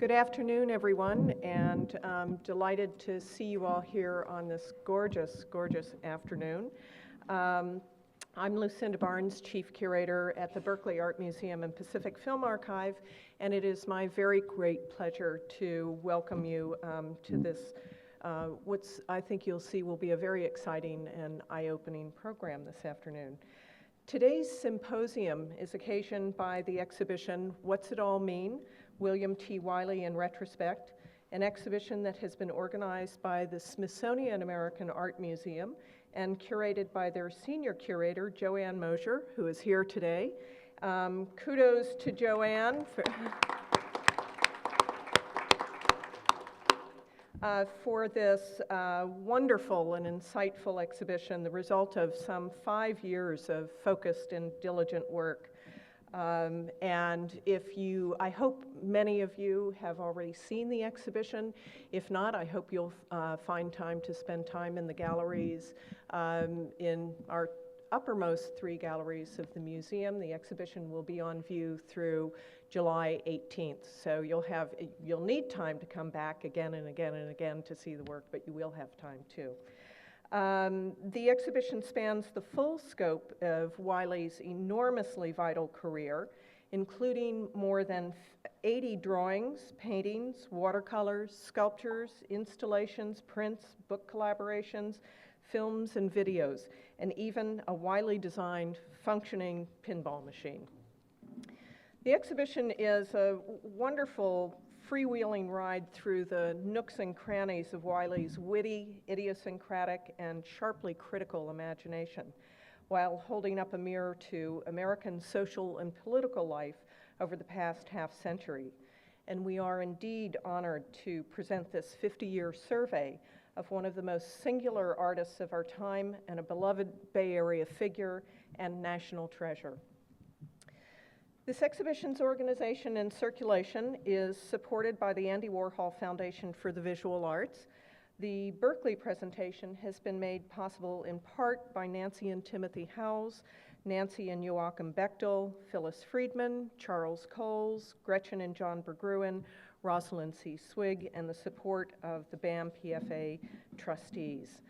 Good afternoon, everyone, and I'm delighted to see you all here on this gorgeous, gorgeous afternoon. I'm Lucinda Barnes, Chief Curator at the Berkeley Art Museum and Pacific Film Archive, and it is my very great pleasure to welcome you to this, I think you'll see will be a very exciting and eye-opening program this afternoon. Today's symposium is occasioned by the exhibition, What's It All Mean? William T. Wiley in Retrospect, an exhibition that has been organized by the Smithsonian American Art Museum and curated by their senior curator, Joanne Mosier, who is here today. Kudos to Joanne for this wonderful and insightful exhibition, the result of some 5 years of focused and diligent work. And I hope many of you have already seen the exhibition. If not, I hope you'll find time to spend time in the galleries, in our uppermost 3 galleries of the museum. The exhibition will be on view through July 18th. So you'll need time to come back again and again and again to see the work, but you will have time too. The exhibition spans the full scope of Wiley's enormously vital career, including more than 80 drawings, paintings, watercolors, sculptures, installations, prints, book collaborations, films and videos, and even a Wiley-designed functioning pinball machine. The exhibition is a wonderful freewheeling ride through the nooks and crannies of Wiley's witty, idiosyncratic, and sharply critical imagination, while holding up a mirror to American social and political life over the past half-century. And we are indeed honored to present this 50-year survey of one of the most singular artists of our time and a beloved Bay Area figure and national treasure. This exhibition's organization and circulation is supported by the Andy Warhol Foundation for the Visual Arts. The Berkeley presentation has been made possible in part by Nancy and Timothy Howells, Nancy and Joachim Bechtel, Phyllis Friedman, Charles Coles, Gretchen and John Bergruen, Rosalind C. Swig, and the support of the BAM PFA trustees.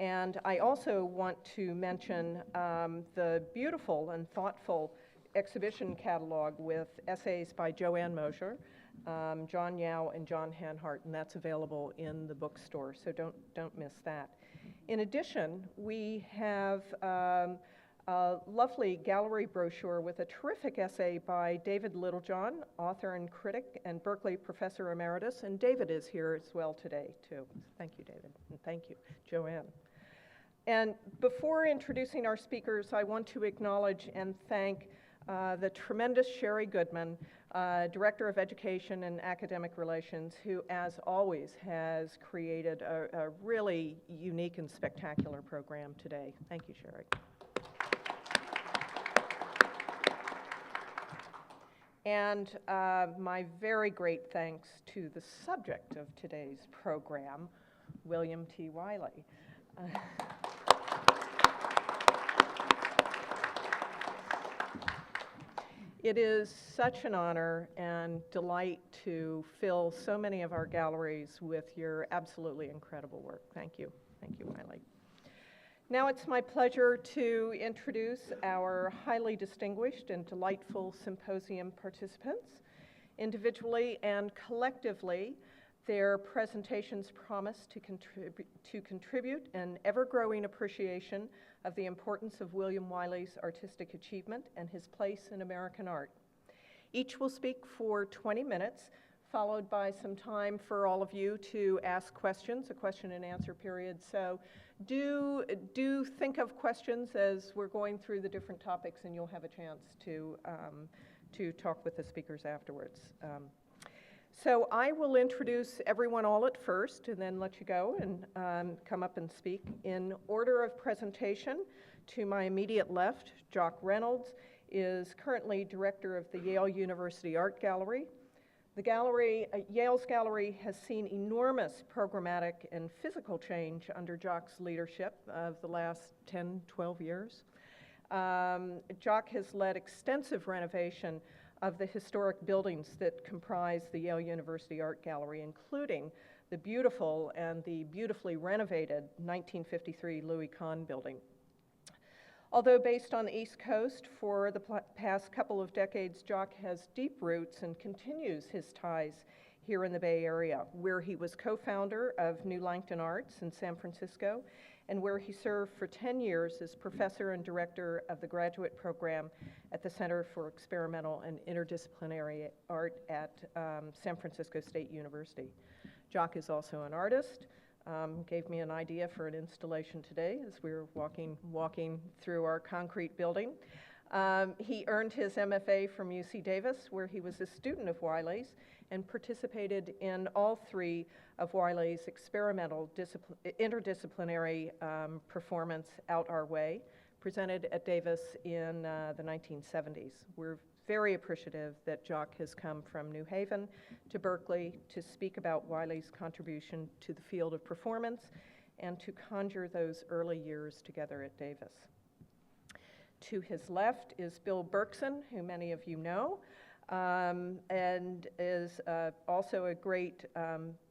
And I also want to mention the beautiful and thoughtful exhibition catalog with essays by Joanne Mosier, John Yao, and John Hanhart, and that's available in the bookstore, so don't miss that. In addition, we have a lovely gallery brochure with a terrific essay by David Littlejohn, author and critic and Berkeley professor emeritus, and David is here as well today, too. Thank you, David, and thank you, Joanne. And before introducing our speakers, I want to acknowledge and thank the tremendous Sherry Goodman, Director of Education and Academic Relations, who, as always, has created a really unique and spectacular program today. Thank you, Sherry. And my very great thanks to the subject of today's program, William T. Wiley. It is such an honor and delight to fill so many of our galleries with your absolutely incredible work. Thank you. Thank you, Wiley. Now it's my pleasure to introduce our highly distinguished and delightful symposium participants. Individually and collectively, their presentations promise to contribute an ever-growing appreciation of the importance of William Wiley's artistic achievement and his place in American art. Each will speak for 20 minutes, followed by some time for all of you to ask questions, a question and answer period. So do think of questions as we're going through the different topics, and you'll have a chance to talk with the speakers afterwards. So I will introduce everyone all at first and then let you go and come up and speak. In order of presentation, to my immediate left, Jock Reynolds is currently director of the Yale University Art Gallery. The gallery, Yale's gallery, has seen enormous programmatic and physical change under Jock's leadership of the last 10, 12 years. Jock has led extensive renovation of the historic buildings that comprise the Yale University Art Gallery, including the beautiful and the beautifully renovated 1953 Louis Kahn building. Although based on the East Coast for the past couple of decades, Jock has deep roots and continues his ties here in the Bay Area, where he was co-founder of New Langton Arts in San Francisco, and where he served for 10 years as professor and director of the graduate program at the Center for Experimental and Interdisciplinary Art at San Francisco State University. Jock is also an artist. Gave me an idea for an installation today as we were walking through our concrete building. He earned his MFA from UC Davis, where he was a student of Wiley's and participated in all three of Wiley's experimental interdisciplinary performance, Out Our Way, presented at Davis in the 1970s. We're very appreciative that Jock has come from New Haven to Berkeley to speak about Wiley's contribution to the field of performance and to conjure those early years together at Davis. To his left is Bill Berkson, who many of you know, and is also a great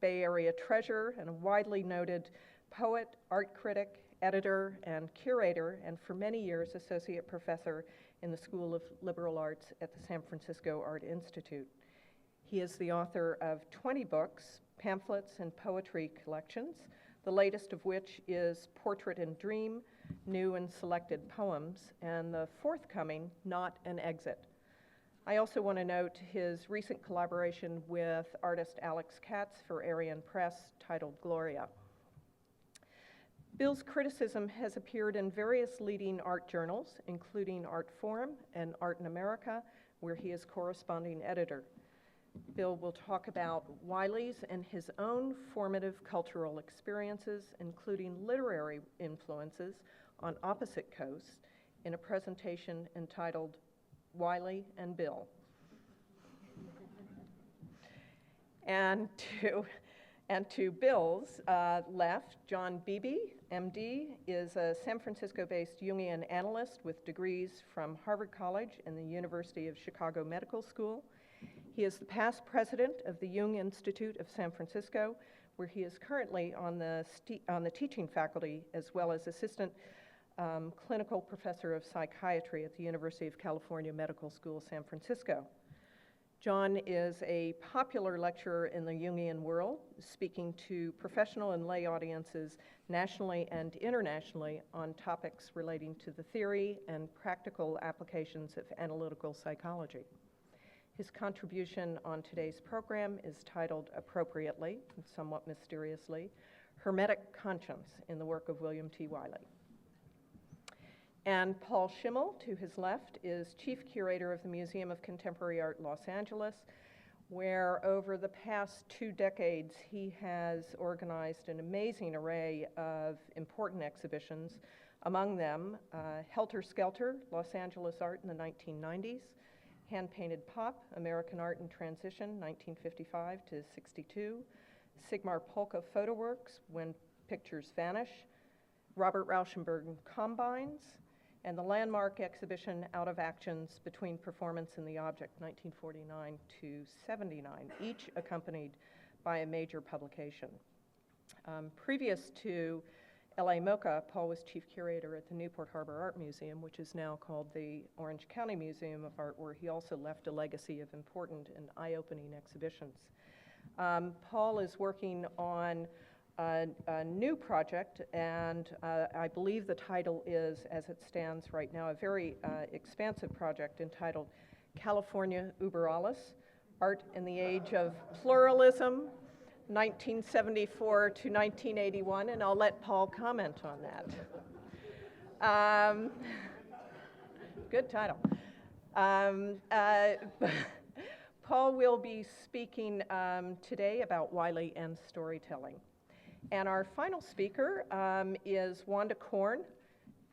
Bay Area treasure and a widely noted poet, art critic, editor, and curator, and for many years associate professor in the School of Liberal Arts at the San Francisco Art Institute. He is the author of 20 books, pamphlets, and poetry collections, the latest of which is Portrait and Dream, New and Selected Poems, and the forthcoming Not an Exit. I also want to note his recent collaboration with artist Alex Katz for Arian Press titled Gloria. Bill's criticism has appeared in various leading art journals, including Art Forum and Art in America, where he is corresponding editor. Bill will talk about Wileys and his own formative cultural experiences, including literary influences on opposite coasts, in a presentation entitled Wiley and Bill. And to Bill's left, John Bebe, MD, is a San Francisco-based Jungian analyst with degrees from Harvard College and the University of Chicago Medical School. He is the past president of the Jung Institute of San Francisco, where he is currently on the teaching faculty, as well as assistant clinical professor of psychiatry at the University of California Medical School, San Francisco. John is a popular lecturer in the Jungian world, speaking to professional and lay audiences nationally and internationally on topics relating to the theory and practical applications of analytical psychology. His contribution on today's program is titled appropriately, and somewhat mysteriously, Hermetic Conscience in the Work of William T. Wiley. And Paul Schimmel, to his left, is chief curator of the Museum of Contemporary Art, Los Angeles, where over the past 2 decades he has organized an amazing array of important exhibitions, among them Helter Skelter, Los Angeles Art in the 1990s, Hand-Painted Pop, American Art in Transition, 1955 to 62, Sigmar Polka Photo Works, When Pictures Vanish, Robert Rauschenberg Combines, and the landmark exhibition Out of Actions Between Performance and the Object, 1949 to 79, each accompanied by a major publication. Previous to LA MoCA, Paul was chief curator at the Newport Harbor Art Museum, which is now called the Orange County Museum of Art, where he also left a legacy of important and eye-opening exhibitions. Paul is working on a new project, and I believe the title is, as it stands right now, a very expansive project entitled California Uber Alles, Art in the Age of Pluralism, 1974 to 1981, and I'll let Paul comment on that. Good title. Paul will be speaking today about Wiley and storytelling. And our final speaker is Wanda Corn,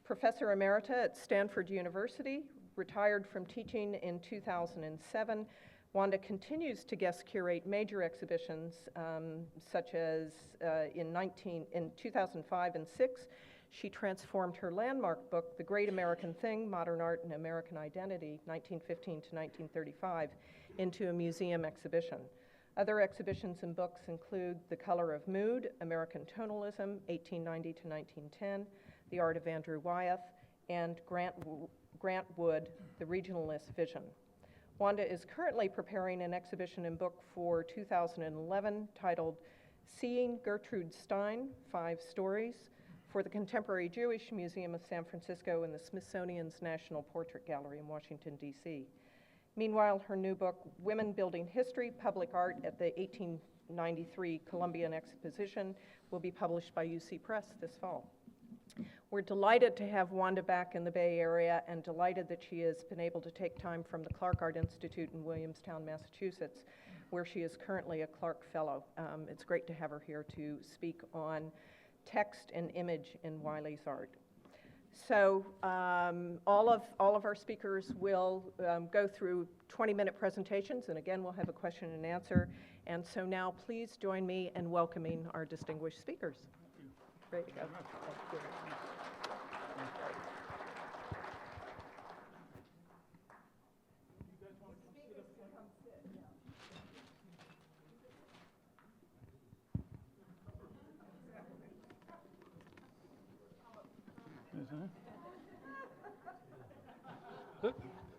Professor Emerita at Stanford University, retired from teaching in 2007. Wanda continues to guest curate major exhibitions, such as in 2005 and 2006. She transformed her landmark book, The Great American Thing, Modern Art and American Identity, 1915 to 1935, into a museum exhibition. Other exhibitions and books include The Color of Mood, American Tonalism, 1890 to 1910, The Art of Andrew Wyeth, and Grant Wood, The Regionalist Vision. Wanda is currently preparing an exhibition and book for 2011 titled Seeing Gertrude Stein, 5 Stories, for the Contemporary Jewish Museum of San Francisco and the Smithsonian's National Portrait Gallery in Washington, D.C. Meanwhile, her new book, Women Building History, Public Art at the 1893 Columbian Exposition, will be published by UC Press this fall. We're delighted to have Wanda back in the Bay Area and delighted that she has been able to take time from the Clark Art Institute in Williamstown, Massachusetts, where she is currently a Clark Fellow. It's great to have her here to speak on text and image in Wiley's art. So all of our speakers will go through 20-minute presentations, and again, we'll have a question and answer. And so now please join me in welcoming our distinguished speakers. Ready to go? Thank you.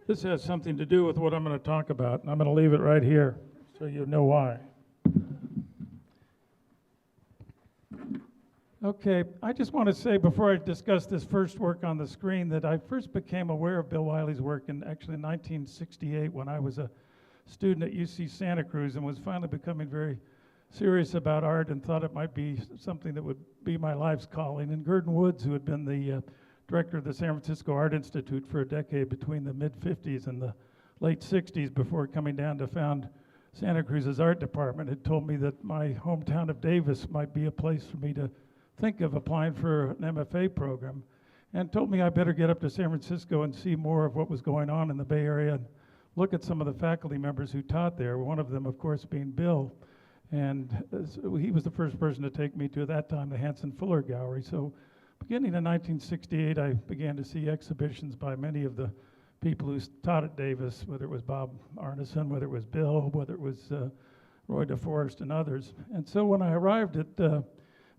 This has something to do with what I'm going to talk about, and I'm going to leave it right here so you know why. Okay, I just want to say before I discuss this first work on the screen that I first became aware of Bill Wiley's work in 1968 when I was a student at UC Santa Cruz and was finally becoming very serious about art and thought it might be something that would be my life's calling. And Gurdon Woods, who had been the director of the San Francisco Art Institute for a decade between the mid-50s and the late 60s before coming down to found Santa Cruz's art department, had told me that my hometown of Davis might be a place for me to think of applying for an MFA program, and told me I better get up to San Francisco and see more of what was going on in the Bay Area and look at some of the faculty members who taught there, one of them, of course, being Bill. And so he was the first person to take me to, at that time, the Hanson Fuller Gallery. So beginning in 1968, I began to see exhibitions by many of the people who taught at Davis, whether it was Bob Arneson, whether it was Bill, whether it was Roy DeForest and others. And so when I arrived at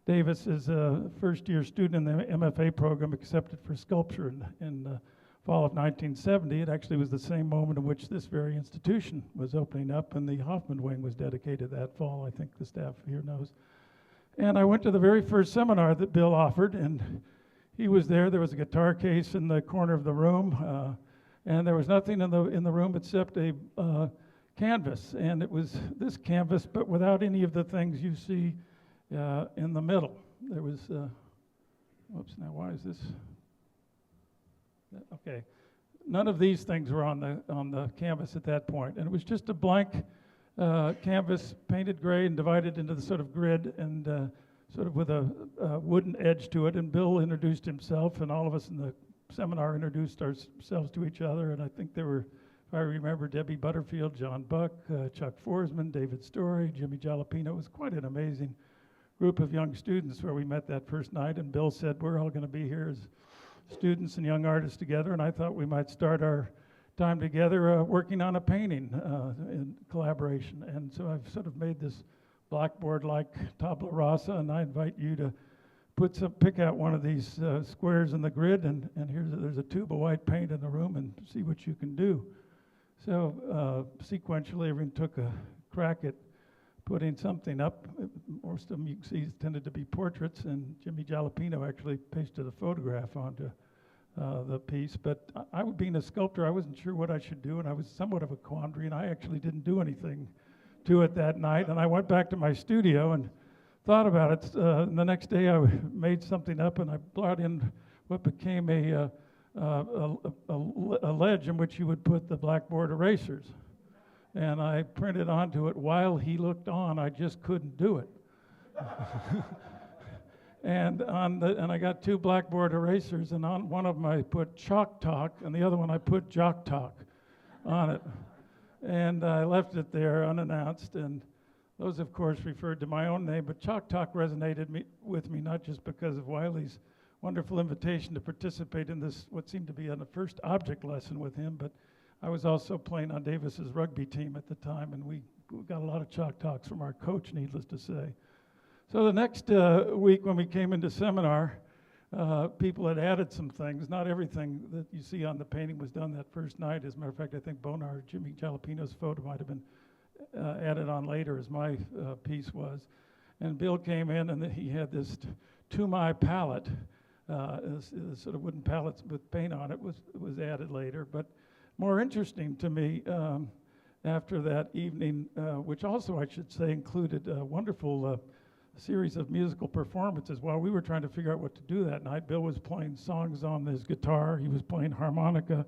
Davis as a first-year student in the MFA program accepted for sculpture in the fall of 1970, it actually was the same moment in which this very institution was opening up, and the Hoffman Wing was dedicated that fall, I think the staff here knows. And I went to the very first seminar that Bill offered, and he was there. There was a guitar case in the corner of the room, and there was nothing in the room except a canvas, and it was this canvas, but without any of the things you see in the middle. There was, whoops, now why is this? Okay, none of these things were on the canvas at that point, and it was just a blank canvas painted gray and divided into the sort of grid and sort of with a wooden edge to it. And Bill introduced himself, and all of us in the seminar introduced ourselves to each other. And I think there were, if I remember, Debbie Butterfield, John Buck, Chuck Forsman, David Story, Jimmy Jalapeno. It was quite an amazing group of young students where we met that first night. And Bill said, we're all going to be here as students and young artists together. And I thought we might start our time together working on a painting in collaboration. And so I've sort of made this blackboard-like tabula rasa, and I invite you to pick out one of these squares in the grid, and there's a tube of white paint in the room, and see what you can do. So sequentially, everyone took a crack at putting something up. Most of them you can see tended to be portraits, and Jimmy Jalapeno actually pasted a photograph onto the piece. But being a sculptor, I wasn't sure what I should do, and I was somewhat of a quandary, and I actually didn't do anything to it that night. And I went back to my studio and thought about it. And the next day, I made something up, and I brought in what became a ledge in which you would put the blackboard erasers. And I printed onto it, while he looked on, I just couldn't do it. And I got 2 blackboard erasers, and on one of them I put Chalk Talk, and the other one I put Jock Talk on it. And I left it there unannounced, and those, of course, referred to my own name, but Chalk Talk resonated with me not just because of Wiley's wonderful invitation to participate in this, what seemed to be a first object lesson with him, but I was also playing on Davis's rugby team at the time, and we got a lot of chalk talks from our coach, needless to say. So the next week when we came into seminar, people had added some things. Not everything that you see on the painting was done that first night. As a matter of fact, I think Jimmy Jalapeno's photo might have been added on later, as my piece was. And Bill came in, and he had this to-my palette, sort of wooden palettes with paint on it, was added later. But more interesting to me, after that evening, which also I should say included a wonderful series of musical performances. While we were trying to figure out what to do that night, Bill was playing songs on his guitar, he was playing harmonica,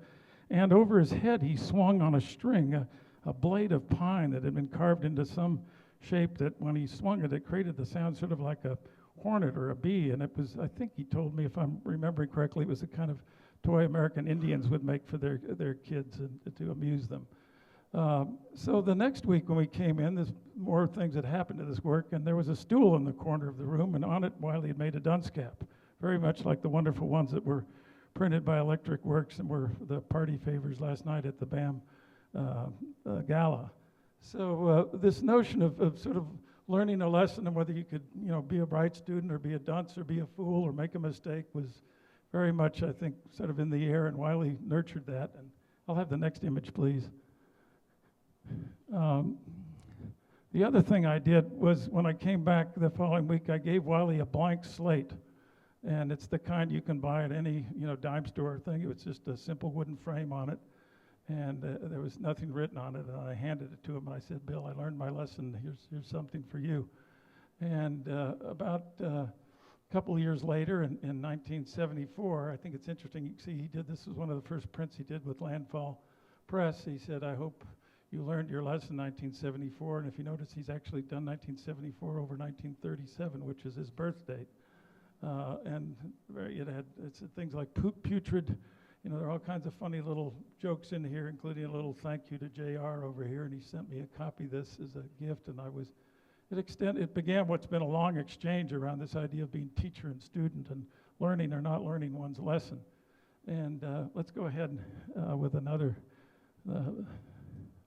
and over his head he swung on a string a blade of pine that had been carved into some shape that when he swung it, it created the sound sort of like a hornet or a bee, and it was, I think he told me, if I'm remembering correctly, it was the kind of toy American Indians would make for their kids to amuse them. So the next week when we came in, there's more things that happened to this work, and there was a stool in the corner of the room, and on it Wiley had made a dunce cap, very much like the wonderful ones that were printed by Electric Works and were the party favors last night at the BAM gala. So this notion of sort of learning a lesson and whether you could, be a bright student or be a dunce or be a fool or make a mistake was very much, I think, sort of in the air, and Wiley nurtured that. And I'll have the next image, please. The other thing I did was when I came back the following week, I gave Wiley a blank slate. And it's the kind you can buy at any, dime store thing. It was just a simple wooden frame on it. And there was nothing written on it. And I handed it to him, and I said, Bill, I learned my lesson. Here's something for you. And about a couple of years later, in 1974, I think it's interesting, you can see this was one of the first prints he did with Landfall Press. He said, I hope you learned your lesson in 1974. And if you notice, he's actually done 1974 over 1937, which is his birth date. And it's things like putrid. There are all kinds of funny little jokes in here, including a little thank you to JR over here, and he sent me a copy of this as a gift, and it began what's been a long exchange around this idea of being teacher and student and learning or not learning one's lesson. And let's go ahead with another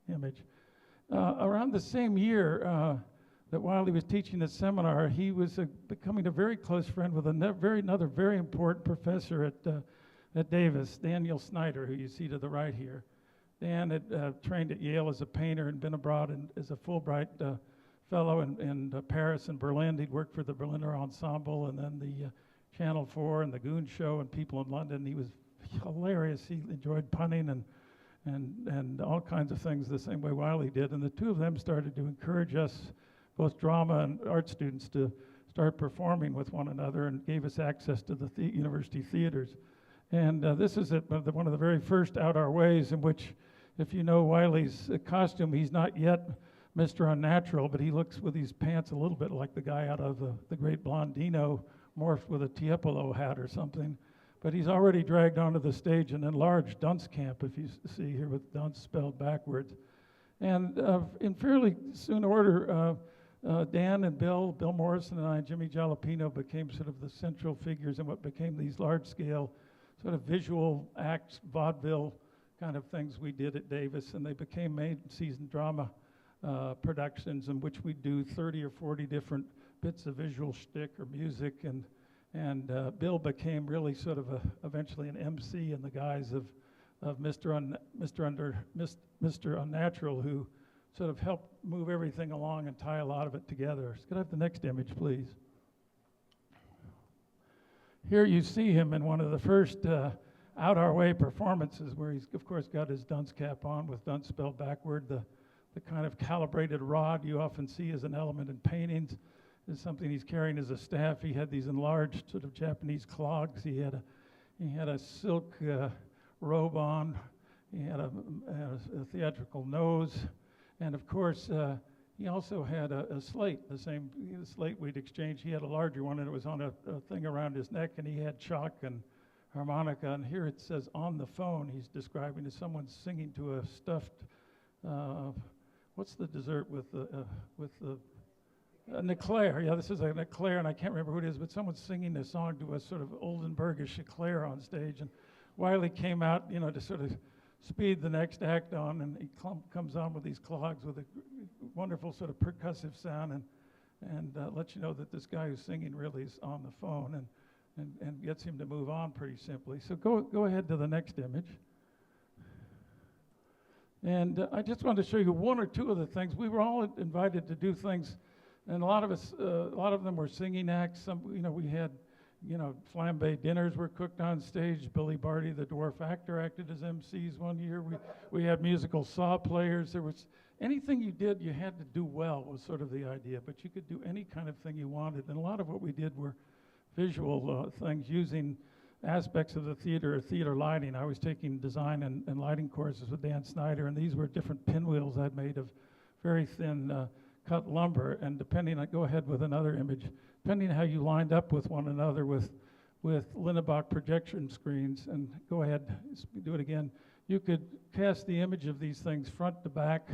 image. Around the same year that Wiley was teaching this seminar, he was becoming a very close friend with another very important professor at Davis, Daniel Snyder, who you see to the right here. Dan had trained at Yale as a painter and been abroad as a Fulbright fellow in Paris and Berlin. He'd worked for the Berliner Ensemble and then the Channel 4 and the Goon Show and People in London. He was hilarious. He enjoyed punning and all kinds of things the same way Wiley did. And the two of them started to encourage us, both drama and art students, to start performing with one another and gave us access to the university theaters. And this is one of the very first Out Our Ways, in which, if you know Wiley's costume, he's not yet Mr. Unnatural, but he looks with these pants a little bit like the guy out of the great Blondino, morphed with a Tiepolo hat or something. But he's already dragged onto the stage an enlarged dunce camp, if you see here, with dunce spelled backwards. And in fairly soon order, Dan and Bill Morrison and I and Jimmy Jalapeno became sort of the central figures in what became these large-scale sort of visual acts, vaudeville kind of things we did at Davis, and they became made-season drama productions in which we do 30 or 40 different bits of visual shtick or music, and Bill became really sort of eventually an MC in the guise of Mr. Unnatural, who sort of helped move everything along and tie a lot of it together. Could I have the next image, please? Here you see him in one of the first Out Our Way performances, where he's, of course, got his dunce cap on with dunce spelled backward. The kind of calibrated rod you often see as an element in paintings is something he's carrying as a staff. He had these enlarged sort of Japanese clogs. He had a silk robe on. He had a theatrical nose, and of course, he also had a slate, the same slate we'd exchanged. He had a larger one, and it was on a thing around his neck, and he had chalk and harmonica. And here it says, on the phone, he's describing as someone singing to a stuffed, what's the dessert with the An eclair, yeah, this is an eclair, and I can't remember who it is, but someone's singing this song to a sort of Oldenburgish eclair on stage, and Wiley came out, to sort of speed the next act on, and he comes on with these clogs with a wonderful sort of percussive sound, and lets you know that this guy who's singing really is on the phone, and gets him to move on pretty simply. So go ahead to the next image. And I just wanted to show you one or two of the things. We were all invited to do things, and a lot of them were singing acts. Some, we had, flambe dinners were cooked on stage. Billy Barty, the dwarf actor, acted as MCs one year. We had musical saw players. There was anything you did, you had to do well was sort of the idea, but you could do any kind of thing you wanted. And a lot of what we did were visual things using aspects of the theater lighting. I was taking design and lighting courses with Dan Snyder, and these were different pinwheels I'd made of very thin cut lumber, and go ahead with another image, depending on how you lined up with one another with Linnebach projection screens, and go ahead, do it again. You could cast the image of these things front to back,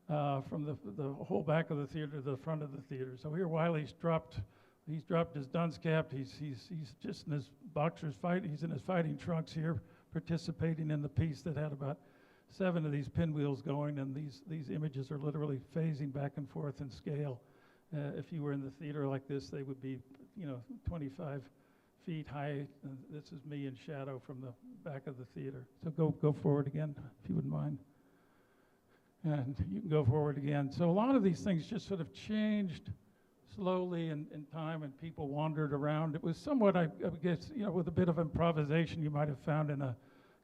from the whole back of the theater to the front of the theater. So here Wiley's dropped his dunce cap. He's just in his boxer's fight. He's in his fighting trunks here, participating in the piece that had about 7 of these pinwheels going, and these images are literally phasing back and forth in scale. If you were in the theater like this, they would be, 25 feet high. This is me in shadow from the back of the theater. So go forward again, if you wouldn't mind. And you can go forward again. So a lot of these things just sort of changed slowly in time, and people wandered around. It was somewhat, I guess, with a bit of improvisation you might have found in a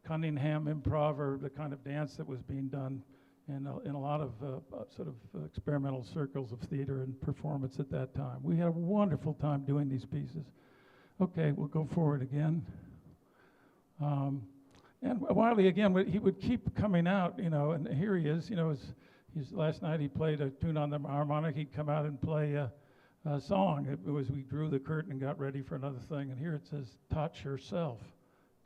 Cunningham improv, or the kind of dance that was being done in a lot of sort of experimental circles of theater and performance at that time. We had a wonderful time doing these pieces. Okay, we'll go forward again. And Wiley, again, he would keep coming out, and here he is, last night he played a tune on the harmonic. He'd come out and play a song. It was, we drew the curtain and got ready for another thing, and here it says, "Touch yourself,"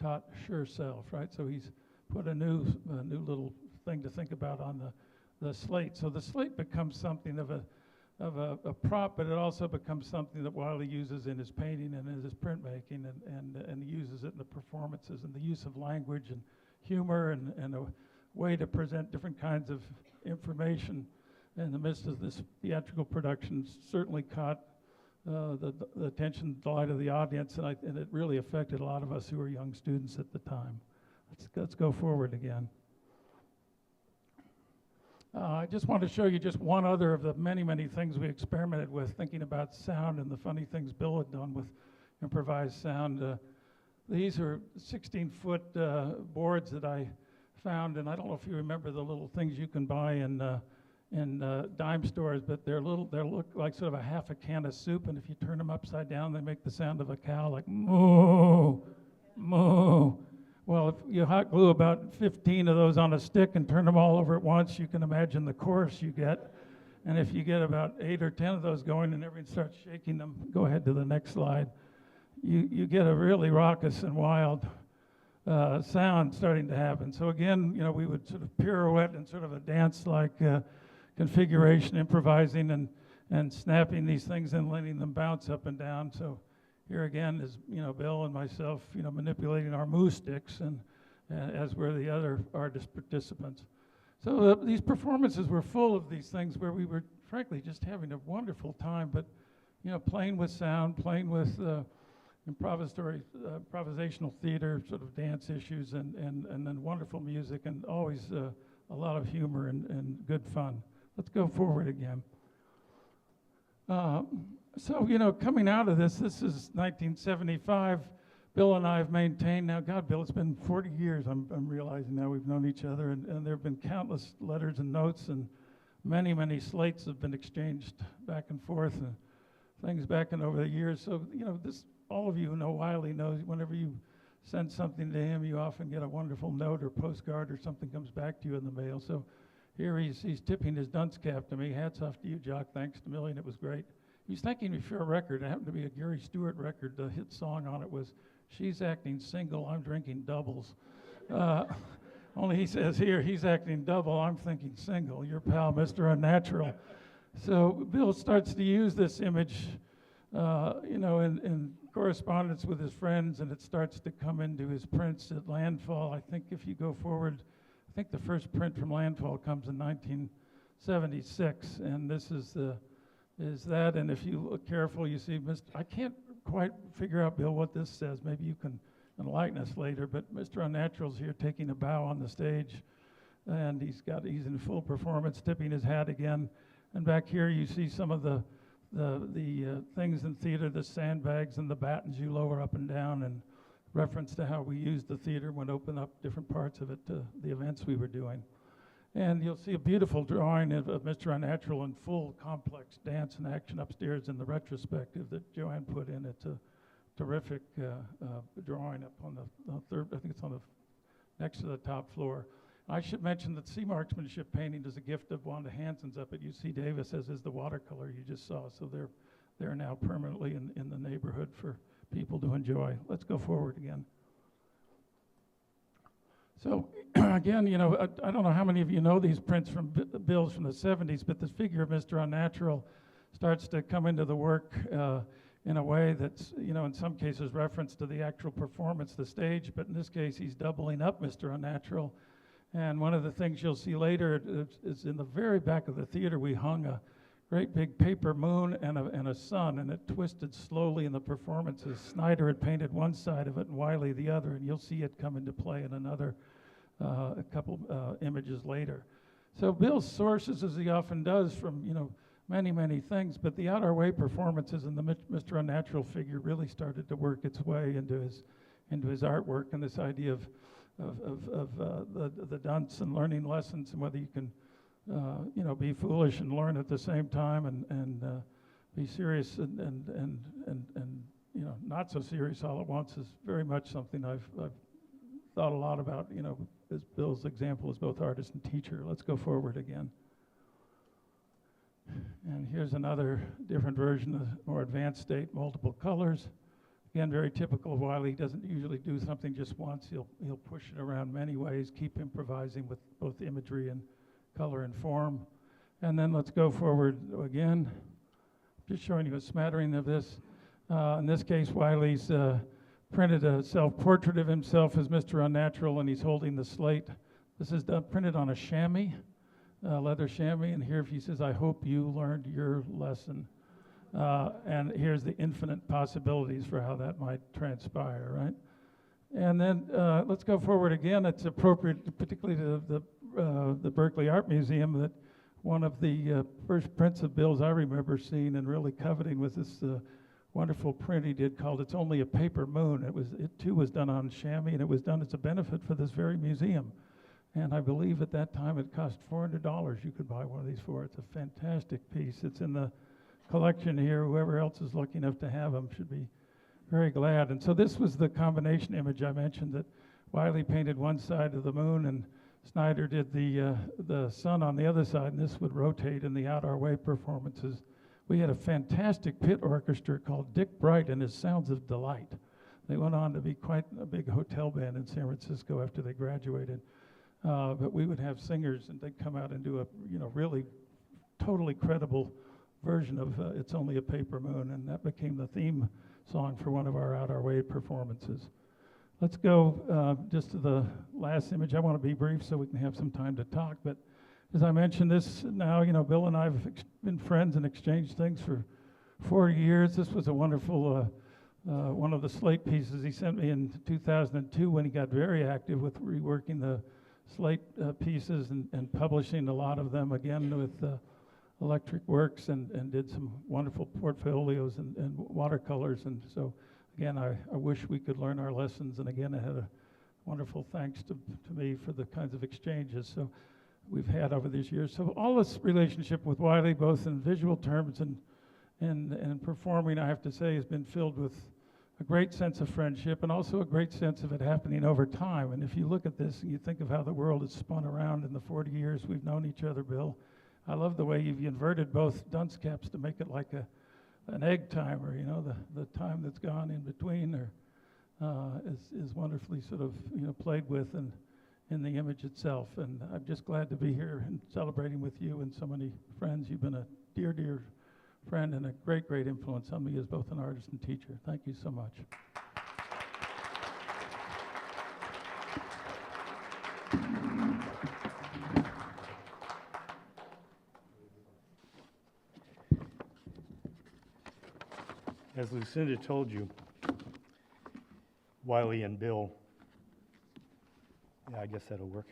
right? So he's put a new little thing to think about on the slate. So the slate becomes something of a prop, but it also becomes something that Wiley uses in his painting and in his printmaking, and he uses it in the performances, and the use of language and humor and a way to present different kinds of information in the midst of this theatrical production certainly caught the attention, delight of the audience, and it really affected a lot of us who were young students at the time. Let's go forward again. I just want to show you just one other of the many, many things we experimented with, thinking about sound and the funny things Bill had done with improvised sound. These are 16-foot boards that I found, and I don't know if you remember the little things you can buy in dime stores, but they look like sort of a half a can of soup, and if you turn them upside down, they make the sound of a cow, like moo, moo. Well, if you hot glue about 15 of those on a stick and turn them all over at once, you can imagine the chorus you get. And if you get about 8 or 10 of those going and everyone starts shaking them, go ahead to the next slide, you get a really raucous and wild sound starting to happen. So again, we would sort of pirouette in sort of a dance-like configuration, improvising and snapping these things and letting them bounce up and down. So here again is, Bill and myself, manipulating our moo sticks, and as were the other artist participants. So these performances were full of these things where we were, frankly, just having a wonderful time, but, playing with sound, playing with improvisational theater, sort of dance issues, and then wonderful music, and always a lot of humor and good fun. Let's go forward again. So, coming out of this is 1975. Bill and I have maintained now, God, Bill, it's been 40 years, I'm realizing now we've known each other, and there have been countless letters and notes, and many, many slates have been exchanged back and forth, and things back and over the years. So, all of you who know Wiley knows whenever you send something to him, you often get a wonderful note or postcard, or something comes back to you in the mail. So here he's tipping his dunce cap to me. Hats off to you, Jock. Thanks a million. It was great. He's thanking me for a record. It happened to be a Gary Stewart record. The hit song on it was "She's Acting Single, I'm Drinking Doubles." Only he says here, he's acting double, I'm thinking single. Your pal, Mr. Unnatural. So Bill starts to use this image, in correspondence with his friends, and it starts to come into his prints at Landfall. I think if you go forward, I think the first print from Landfall comes in 1976, and this is that. And if you look careful, you see, I can't quite figure out, Bill, what this says. Maybe you can enlighten us later, but Mr. Unnatural's here taking a bow on the stage, and he's in full performance, tipping his hat again. And back here you see some of the things in theater, the sandbags and the battens you lower up and down, and reference to how we used the theater when open up different parts of it to the events we were doing. And you'll see a beautiful drawing of Mr. Unnatural in full complex dance and action upstairs in the retrospective that Joanne put in. It's a terrific drawing up on the third, I think it's on the next to the top floor. I should mention that sea marksmanship painting is a gift of Wanda Hansen's up at UC Davis, as is the watercolor you just saw. So they're now permanently in the neighborhood for people to enjoy. Let's go forward again. So again, I don't know how many of you know these prints from Bill's from the 70s, but this figure of Mr. Unnatural starts to come into the work in a way that's, in some cases reference to the actual performance, the stage, but in this case he's doubling up Mr. Unnatural. And one of the things you'll see later is in the very back of the theater we hung a great big paper moon and a sun, and it twisted slowly in the performances. Snyder had painted one side of it and Wiley the other, and you'll see it come into play in a couple images later. So Bill's sources, as he often does, from many, many things, but the Out Our Way performances and the Mr. Unnatural figure really started to work its way into his artwork, and this idea of the dunce and learning lessons, and whether you can be foolish and learn at the same time, and be serious and not so serious all at once, is very much something I've thought a lot about. As Bill's example as both artist and teacher. Let's go forward again. And here's another different version of more advanced state, multiple colors. Again, very typical of Wiley. He doesn't usually do something just once. He'll push it around many ways, keep improvising with both imagery and color and form. And then let's go forward again. Just showing you a smattering of this. In this case, Wiley's printed a self-portrait of himself as Mr. Unnatural, and he's holding the slate. This is printed on a chamois, leather chamois, and here he says, "I hope you learned your lesson." And here's the infinite possibilities for how that might transpire, right? And then let's go forward again. It's appropriate, particularly to the Berkeley Art Museum, that one of the first prints of Bill's I remember seeing and really coveting was this wonderful print he did called "It's Only a Paper Moon." It too was done on chamois, and it was done as a benefit for this very museum. And I believe at that time it cost $400 you could buy one of these for. It's a fantastic piece. It's in the collection here. Whoever else is lucky enough to have them should be very glad. And so this was the combination image I mentioned, that Wiley painted one side of the moon and Snyder did the sun on the other side, and this would rotate in the Out Our Way performances. We had a fantastic pit orchestra called Dick Bright and his Sounds of Delight. They went on to be quite a big hotel band in San Francisco after they graduated. But we would have singers, and they'd come out and do a really totally credible version of "It's Only a Paper Moon," and that became the theme song for one of our Out Our Way performances. Let's go just to the last image. I want to be brief so we can have some time to talk, but as I mentioned, this now, Bill and I have been friends and exchanged things for 40 years. This was a wonderful one of the slate pieces he sent me in 2002 when he got very active with reworking the slate pieces and publishing a lot of them again with Electric Works, and did some wonderful portfolios and watercolors. And so again, I wish we could learn our lessons, and again I had a wonderful thanks to me for the kinds of exchanges so we've had over these years. So all this relationship with Wiley, both in visual terms and performing, I have to say, has been filled with a great sense of friendship and also a great sense of it happening over time. And if you look at this and you think of how the world has spun around in the 40 years we've known each other, Bill, I love the way you've inverted both dunce caps to make it like an egg timer, the time that's gone in between is wonderfully sort of played with in the image itself. And I'm just glad to be here and celebrating with you and so many friends. You've been a dear, dear friend and a great, great influence on me as both an artist and teacher. Thank you so much. As Lucinda told you, Wiley and Bill, yeah, I guess that'll work.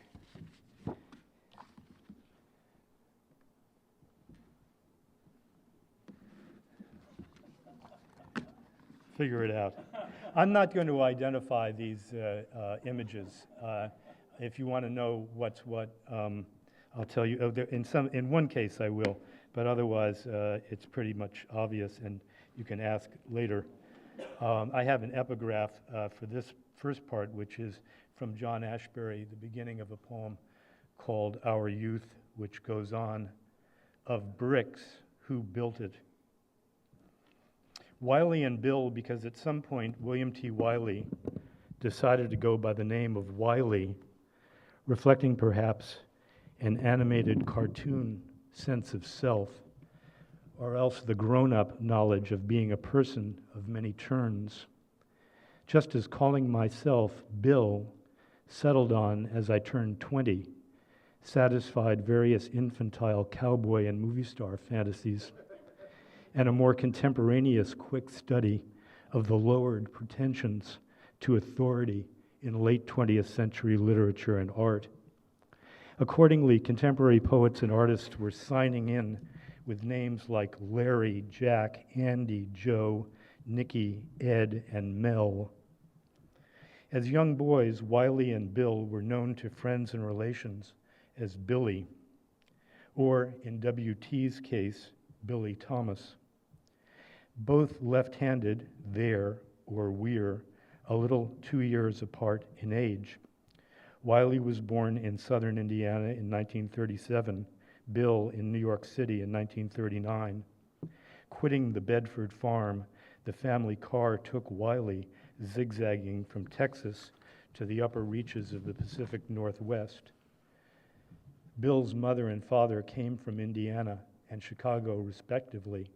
Figure it out. I'm not going to identify these images. If you want to know what's what, I'll tell you. Oh, in one case I will, but otherwise it's pretty much obvious, and you can ask later. I have an epigraph for this first part, which is from John Ashbery, the beginning of a poem called Our Youth, which goes on, of bricks, who built it? Wiley and Bill, because at some point William T. Wiley decided to go by the name of Wiley, reflecting perhaps an animated cartoon sense of self, or else the grown-up knowledge of being a person of many turns. Just as calling myself Bill settled on as I turned 20, satisfied various infantile cowboy and movie star fantasies, and a more contemporaneous quick study of the lowered pretensions to authority in late 20th century literature and art. Accordingly, contemporary poets and artists were signing in with names like Larry, Jack, Andy, Joe, Nicky, Ed, and Mel. As young boys, Wiley and Bill were known to friends and relations as Billy, or in W.T.'s case, Billy Thomas. Both left-handed, there, or we're, a little 2 years apart in age. Wiley was born in southern Indiana in 1937, Bill in New York City in 1939. Quitting the Bedford farm, the family car took Wiley zigzagging from Texas to the upper reaches of the Pacific Northwest. Bill's mother and father came from Indiana and Chicago, respectively.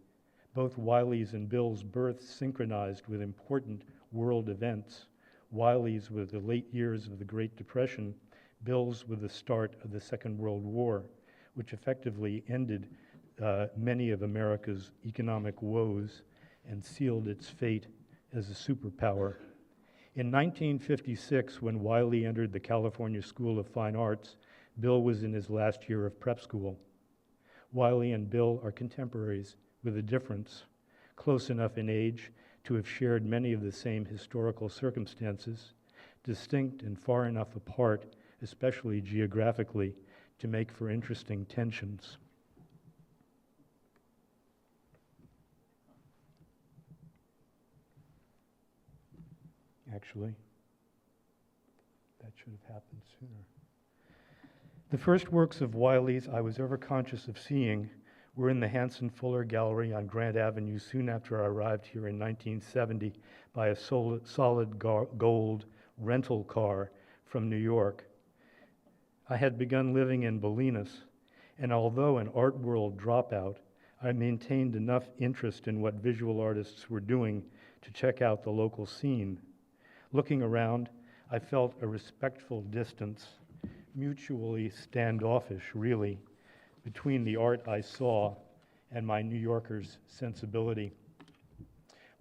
Both Wiley's and Bill's births synchronized with important world events. Wiley's with the late years of the Great Depression, Bill's with the start of the Second World War, which effectively ended many of America's economic woes and sealed its fate as a superpower. In 1956, when Wiley entered the California School of Fine Arts, Bill was in his last year of prep school. Wiley and Bill are contemporaries with a difference, close enough in age to have shared many of the same historical circumstances, distinct and far enough apart, especially geographically, to make for interesting tensions. Actually, that should have happened sooner. The first works of Wiley's I was ever conscious of seeing were in the Hanson Fuller Gallery on Grant Avenue soon after I arrived here in 1970 by a solid gold rental car from New York. I had begun living in Bolinas, and although an art world dropout, I maintained enough interest in what visual artists were doing to check out the local scene. Looking around, I felt a respectful distance, mutually standoffish, really, between the art I saw and my New Yorker's sensibility.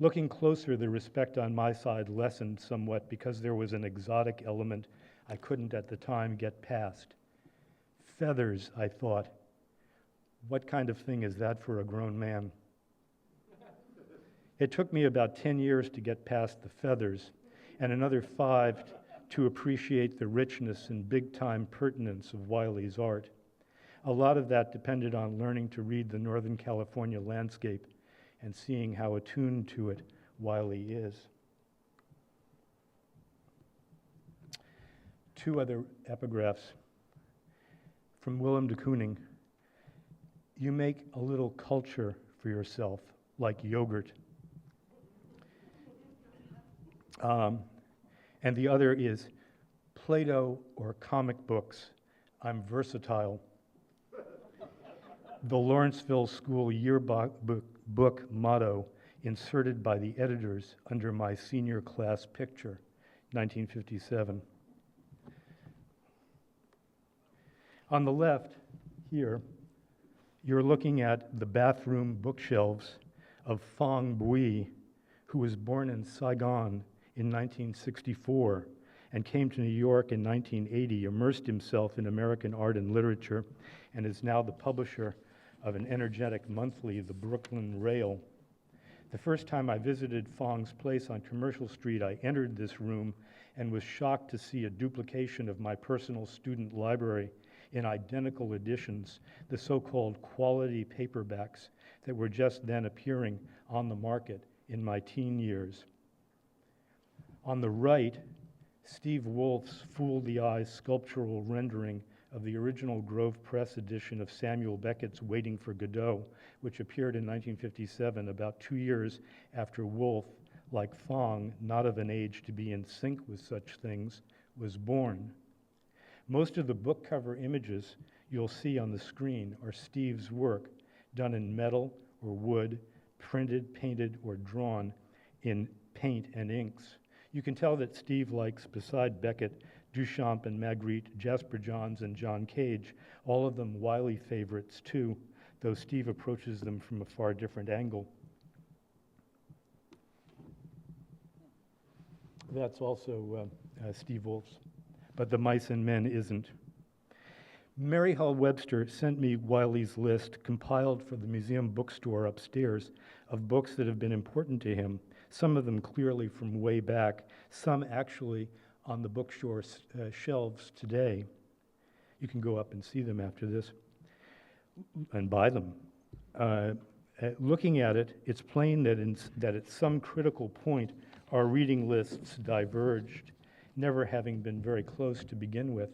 Looking closer, the respect on my side lessened somewhat because there was an exotic element I couldn't at the time get past. Feathers, I thought. What kind of thing is that for a grown man? It took me about 10 years to get past the feathers, and another 5 to appreciate the richness and big-time pertinence of Wiley's art. A lot of that depended on learning to read the Northern California landscape and seeing how attuned to it Wiley is. 2 other epigraphs from Willem de Kooning. You make a little culture for yourself, like yogurt. And the other is Play-Doh or comic books. I'm versatile. the Lawrenceville School yearbook book motto inserted by the editors under my senior class picture, 1957. On the left here, you're looking at the bathroom bookshelves of Phong Bui, who was born in Saigon in 1964 and came to New York in 1980, immersed himself in American art and literature, and is now the publisher of an energetic monthly, The Brooklyn Rail. The first time I visited Phong's place on Commercial Street, I entered this room and was shocked to see a duplication of my personal student library in identical editions, the so-called quality paperbacks that were just then appearing on the market in my teen years. On the right, Steve Wolf's Fool the Eye sculptural rendering of the original Grove Press edition of Samuel Beckett's Waiting for Godot, which appeared in 1957, about 2 years after Wolf, like Phong, not of an age to be in sync with such things, was born. Most of the book cover images you'll see on the screen are Steve's work, done in metal or wood, printed, painted, or drawn in paint and inks. You can tell that Steve likes, beside Beckett, Duchamp and Magritte, Jasper Johns, and John Cage, all of them Wiley favorites too, though Steve approaches them from a far different angle. That's also Steve Wolf's, but The Mice and Men isn't. Mary Hull Webster sent me Wiley's list, compiled for the museum bookstore upstairs, of books that have been important to him, some of them clearly from way back, some actually on the bookstore shelves today. You can go up and see them after this and buy them. Looking at it, it's plain that at some critical point our reading lists diverged, never having been very close to begin with.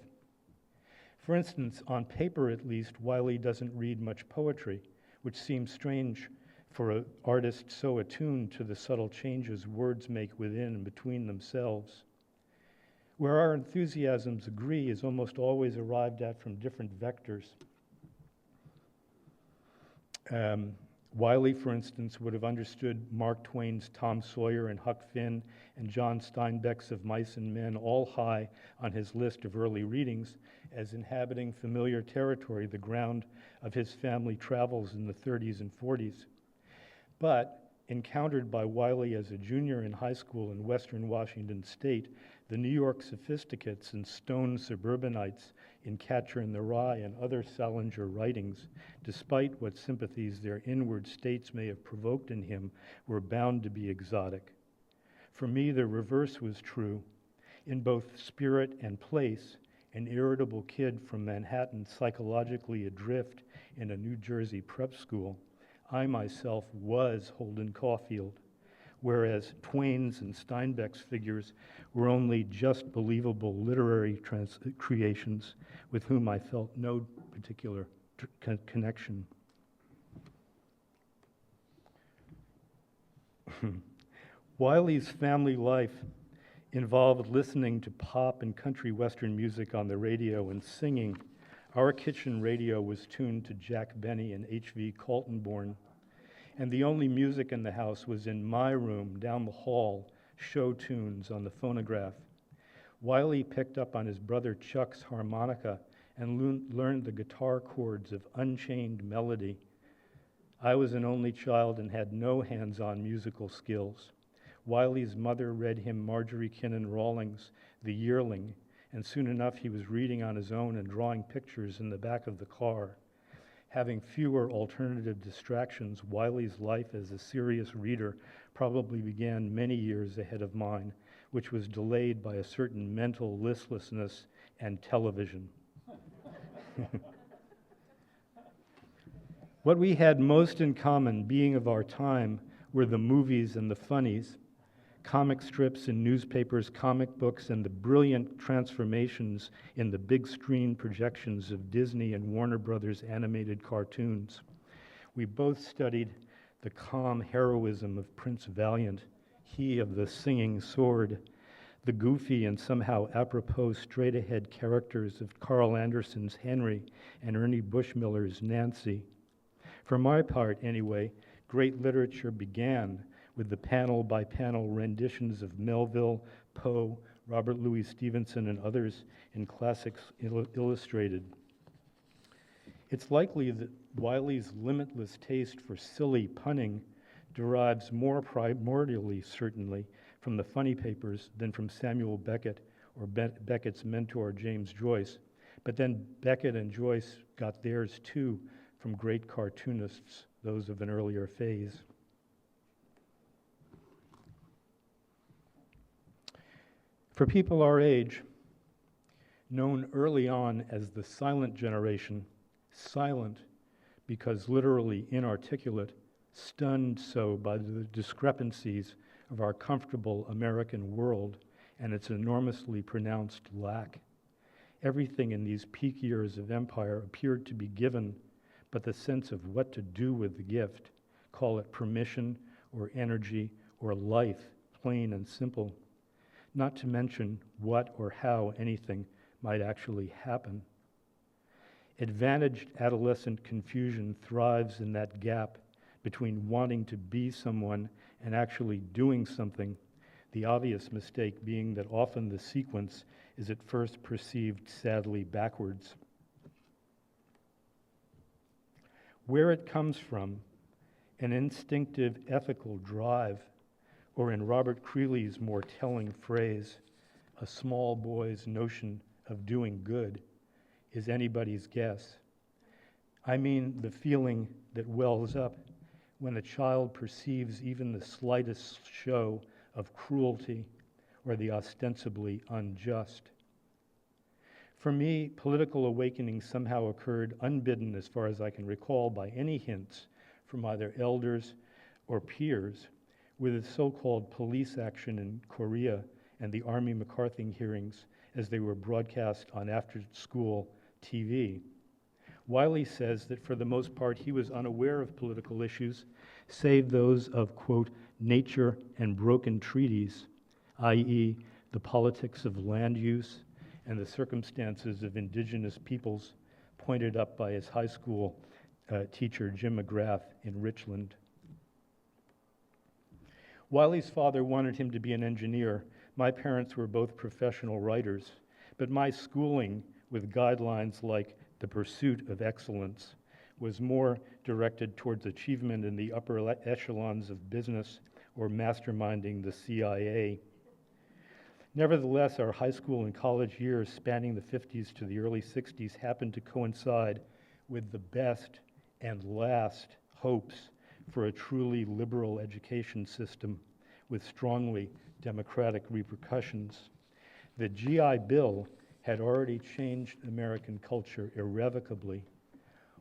For instance, on paper at least, Wiley doesn't read much poetry, which seems strange for an artist so attuned to the subtle changes words make within and between themselves. Where our enthusiasms agree is almost always arrived at from different vectors. Wiley, for instance, would have understood Mark Twain's Tom Sawyer and Huck Finn and John Steinbeck's Of Mice and Men, all high on his list of early readings, as inhabiting familiar territory, the ground of his family travels in the 30s and 40s. But encountered by Wiley as a junior in high school in Western Washington State, the New York Sophisticates and Stone Suburbanites in Catcher in the Rye and other Salinger writings, despite what sympathies their inward states may have provoked in him, were bound to be exotic. For me, the reverse was true. In both spirit and place, an irritable kid from Manhattan psychologically adrift in a New Jersey prep school, I myself was Holden Caulfield, whereas Twain's and Steinbeck's figures were only just believable literary creations with whom I felt no particular connection. Wiley's family life involved listening to pop and country western music on the radio and singing. Our kitchen radio was tuned to Jack Benny and H.V. Kaltenborn, and the only music in the house was in my room down the hall, show tunes on the phonograph. Wiley picked up on his brother Chuck's harmonica and learned the guitar chords of Unchained Melody. I was an only child and had no hands-on musical skills. Wiley's mother read him Marjorie Kinnan Rawlings' The Yearling, and soon enough he was reading on his own and drawing pictures in the back of the car. Having fewer alternative distractions, Wiley's life as a serious reader probably began many years ahead of mine, which was delayed by a certain mental listlessness and television. What we had most in common, being of our time, were the movies and the funnies, comic strips in newspapers, comic books, and the brilliant transformations in the big screen projections of Disney and Warner Brothers animated cartoons. We both studied the calm heroism of Prince Valiant, he of the singing sword, the goofy and somehow apropos straight-ahead characters of Carl Anderson's Henry and Ernie Bushmiller's Nancy. For my part, anyway, great literature began with the panel-by-panel renditions of Melville, Poe, Robert Louis Stevenson, and others in Classics Illustrated. It's likely that Wiley's limitless taste for silly punning derives more primordially, certainly, from the funny papers than from Samuel Beckett or Beckett's mentor, James Joyce. But then Beckett and Joyce got theirs too from great cartoonists, those of an earlier phase. For people our age, known early on as the silent generation, silent because literally inarticulate, stunned so by the discrepancies of our comfortable American world and its enormously pronounced lack. Everything in these peak years of empire appeared to be given, but the sense of what to do with the gift, call it permission or energy or life, plain and simple, not to mention what or how anything might actually happen. Advantaged adolescent confusion thrives in that gap between wanting to be someone and actually doing something, the obvious mistake being that often the sequence is at first perceived sadly backwards. Where it comes from, an instinctive ethical drive, or in Robert Creeley's more telling phrase, a small boy's notion of doing good, is anybody's guess. I mean the feeling that wells up when a child perceives even the slightest show of cruelty or the ostensibly unjust. For me, political awakening somehow occurred unbidden, as far as I can recall, by any hints from either elders or peers, with the so-called police action in Korea and the Army McCarthy hearings as they were broadcast on after-school TV. Wiley says that for the most part he was unaware of political issues, save those of, quote, nature and broken treaties, i.e. the politics of land use and the circumstances of indigenous peoples pointed up by his high school teacher, Jim McGrath, in Richland. Wiley's father wanted him to be an engineer. My parents were both professional writers, but my schooling with guidelines like the pursuit of excellence was more directed towards achievement in the upper echelons of business or masterminding the CIA. Nevertheless, our high school and college years spanning the 50s to the early 60s happened to coincide with the best and last hopes for a truly liberal education system with strongly democratic repercussions. The GI Bill had already changed American culture irrevocably.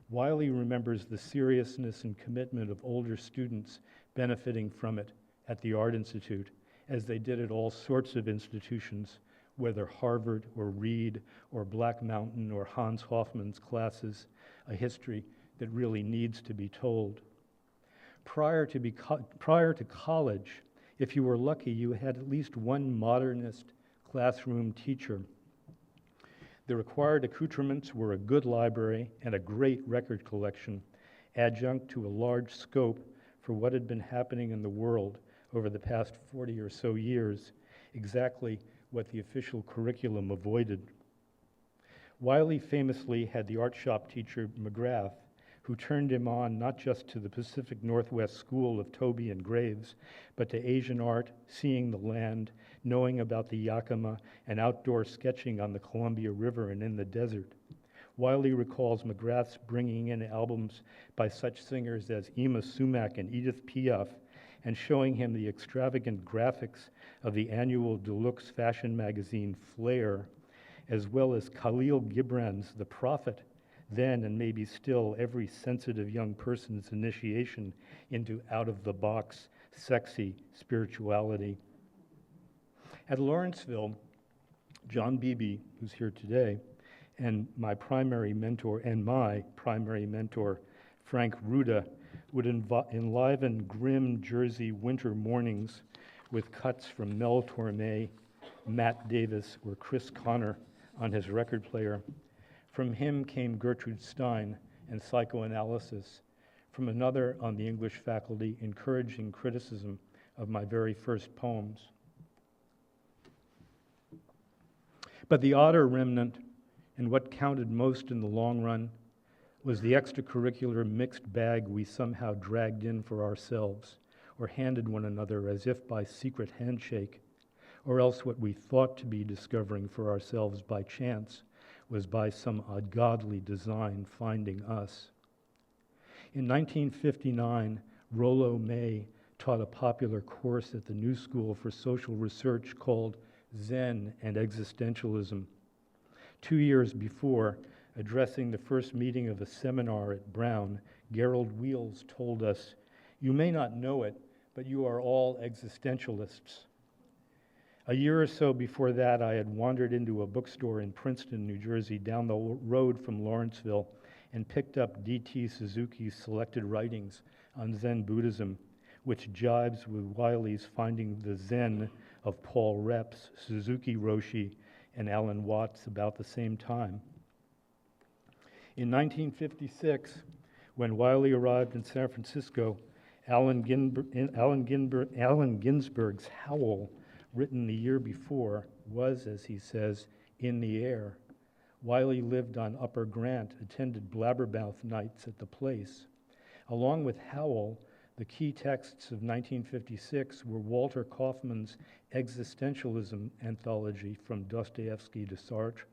Wiley remembers the seriousness and commitment of older students benefiting from it at the Art Institute, as they did at all sorts of institutions, whether Harvard or Reed or Black Mountain or Hans Hofmann's classes, a history that really needs to be told. Prior to college, if you were lucky, you had at least one modernist classroom teacher. The required accoutrements were a good library and a great record collection, adjunct to a large scope for what had been happening in the world over the past 40 or so years, exactly what the official curriculum avoided. Wiley famously had the art shop teacher, McGrath, who turned him on not just to the Pacific Northwest School of Toby and Graves, but to Asian art, seeing the land, knowing about the Yakima, and outdoor sketching on the Columbia River and in the desert. Wiley recalls McGrath's bringing in albums by such singers as Yma Sumac and Edith Piaf, and showing him the extravagant graphics of the annual deluxe fashion magazine Flair, as well as Khalil Gibran's The Prophet, then and maybe still every sensitive young person's initiation into out-of-the-box, sexy spirituality. At Lawrenceville, John Bebe, who's here today, and my primary mentor, Frank Ruda, would enliven grim Jersey winter mornings with cuts from Mel Torme, Matt Davis, or Chris Connor on his record player. From him came Gertrude Stein and psychoanalysis. from another on the English faculty encouraging criticism of my very first poems. But the odder remnant, and what counted most in the long run, was the extracurricular mixed bag we somehow dragged in for ourselves, or handed one another as if by secret handshake, or else what we thought to be discovering for ourselves by chance was by some ungodly design finding us. In 1959, Rollo May taught a popular course at the New School for Social Research called Zen and Existentialism. 2 years before, addressing the first meeting of a seminar at Brown, Gerald Wheels told us, "You may not know it, but you are all existentialists." A year or so before that, I had wandered into a bookstore in Princeton, New Jersey, down the road from Lawrenceville, and picked up D.T. Suzuki's selected writings on Zen Buddhism, which jibes with Wiley's Finding the Zen of Paul Reps, Suzuki Roshi, and Alan Watts about the same time. In 1956, when Wiley arrived in San Francisco, Allen Ginsberg's Howl, written the year before, was, as he says, in the air. Wiley lived on Upper Grant, attended blabbermouth nights at the Place. Along with Howl, the key texts of 1956 were Walter Kaufman's Existentialism anthology From Dostoevsky to Sartre,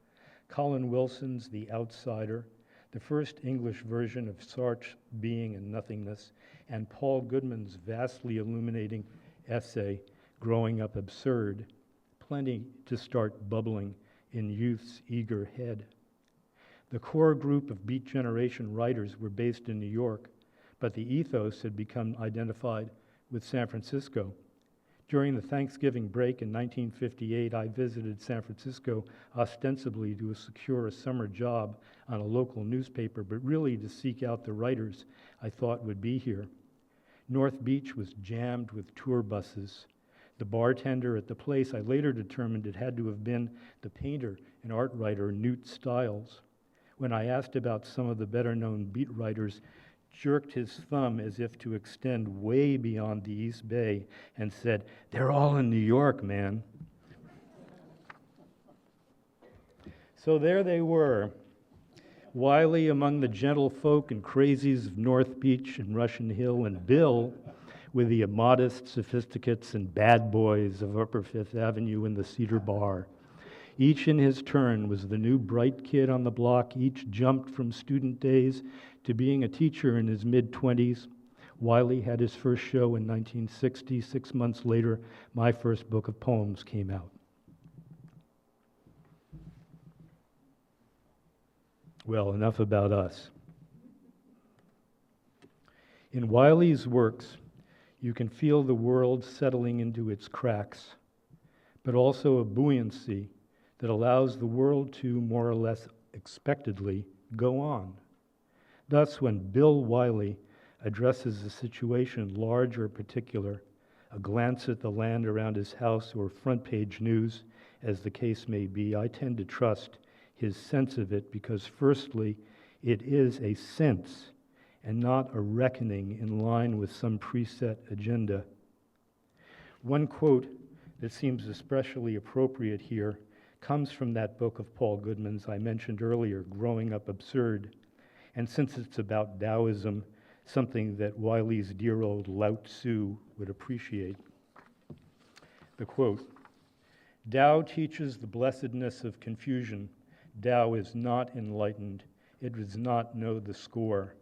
Colin Wilson's The Outsider, the first English version of Sartre's Being and Nothingness, and Paul Goodman's vastly illuminating essay, Growing Up Absurd, plenty to start bubbling in youth's eager head. The core group of Beat Generation writers were based in New York, but the ethos had become identified with San Francisco. During the Thanksgiving break in 1958, I visited San Francisco ostensibly to secure a summer job on a local newspaper, but really to seek out the writers I thought would be here. North Beach was jammed with tour buses. The bartender at the Place, I later determined it had to have been the painter and art writer Newt Stiles. When I asked about some of the better-known beat writers, jerked his thumb as if to extend way beyond the East Bay and said, "They're all in New York, man." So there they were, Wiley among the gentlefolk and crazies of North Beach and Russian Hill, and Bill with the immodest sophisticates and bad boys of Upper Fifth Avenue and the Cedar Bar. Each in his turn was the new bright kid on the block. Each jumped from student days to being a teacher in his mid-20s. Wiley had his first show in 1960. 6 months later, my first book of poems came out. Well, enough about us. In Wiley's works, you can feel the world settling into its cracks, but also a buoyancy that allows the world to, more or less expectedly, go on. Thus, when Bill Wiley addresses a situation, large or particular, a glance at the land around his house or front-page news, as the case may be, I tend to trust his sense of it because, firstly, it is a sense and not a reckoning in line with some preset agenda. One quote that seems especially appropriate here comes from that book of Paul Goodman's I mentioned earlier, Growing Up Absurd. And since it's about Taoism, something that Wiley's dear old Lao Tzu would appreciate. The quote, "Tao teaches the blessedness of confusion. Tao is not enlightened. It does not know the score.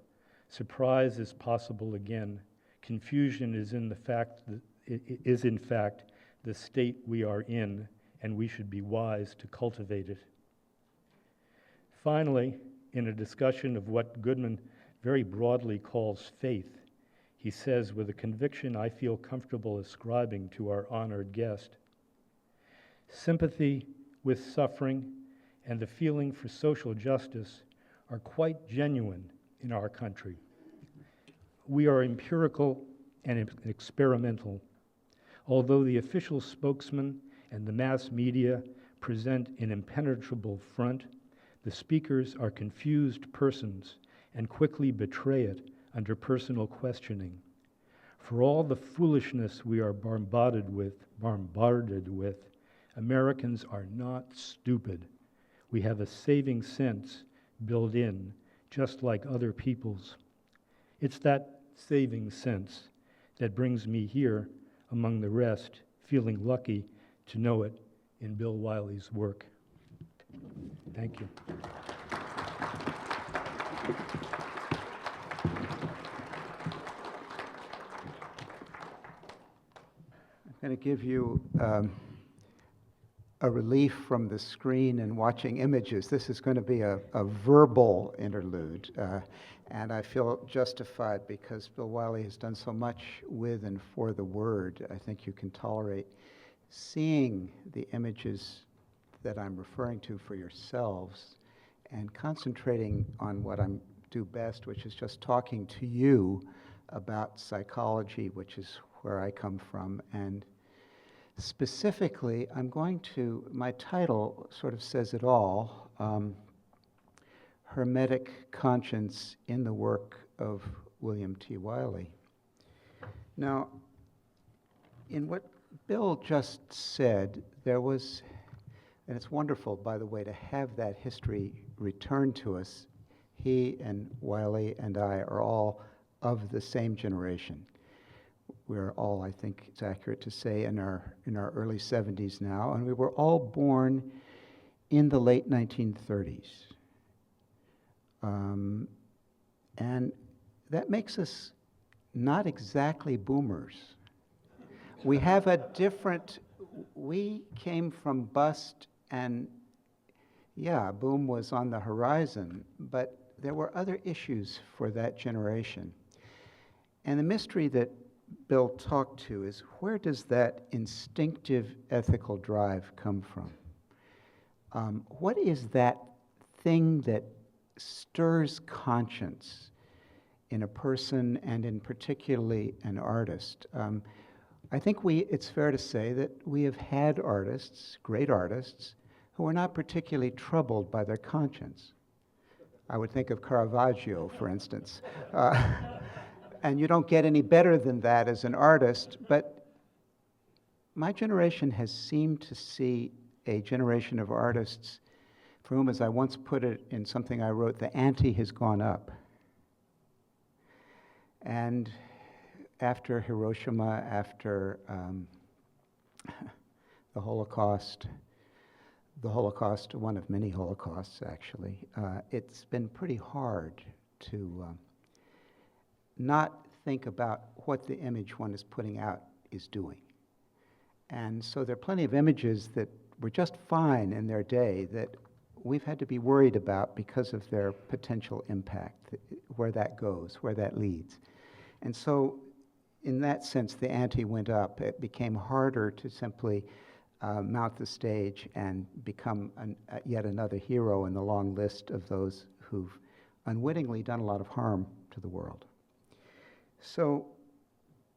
Surprise is possible again. Confusion is in fact the state we are in, and we should be wise to cultivate it." Finally, in a discussion of what Goodman very broadly calls faith, he says with a conviction I feel comfortable ascribing to our honored guest, "Sympathy with suffering and the feeling for social justice are quite genuine in our country. We are empirical and experimental. Although the official spokesman and the mass media present an impenetrable front, the speakers are confused persons and quickly betray it under personal questioning. For all the foolishness we are bombarded with, Americans are not stupid. We have a saving sense built in, just like other peoples. It's that saving sense that brings me here, among the rest, feeling lucky to know it in Bill Wiley's work. Thank you. I'm going to give you a relief from the screen and watching images. This is going to be a verbal interlude, and I feel justified because Bill Wiley has done so much with and for the word. I think you can tolerate seeing the images that I'm referring to for yourselves and concentrating on what I do best, which is just talking to you about psychology, which is where I come from. And specifically, my title sort of says it all, Hermetic Conscience in the Work of William T. Wiley. Now, in what Bill just said, there was, and it's wonderful, by the way, to have that history returned to us. He and Wiley and I are all of the same generation. We're all, I think it's accurate to say, in our early 70s now, and we were all born in the late 1930s. And that makes us not exactly boomers. We have a different, we came from bust, and yeah, boom was on the horizon, but there were other issues for that generation. And the mystery that Bill talked to is, where does that instinctive ethical drive come from? What is that thing that stirs conscience in a person, and in particularly an artist? I think it's fair to say that we have had artists, great artists, who are not particularly troubled by their conscience. I would think of Caravaggio, for instance. And you don't get any better than that as an artist, but my generation has seemed to see a generation of artists for whom, as I once put it in something I wrote, the ante has gone up. And after Hiroshima, after the Holocaust, one of many Holocausts actually, it's been pretty hard to not think about what the image one is putting out is doing. And so there are plenty of images that were just fine in their day that we've had to be worried about because of their potential impact, where that goes, where that leads. And so in that sense, the ante went up. It became harder to simply mount the stage and become yet another hero in the long list of those who've unwittingly done a lot of harm to the world. So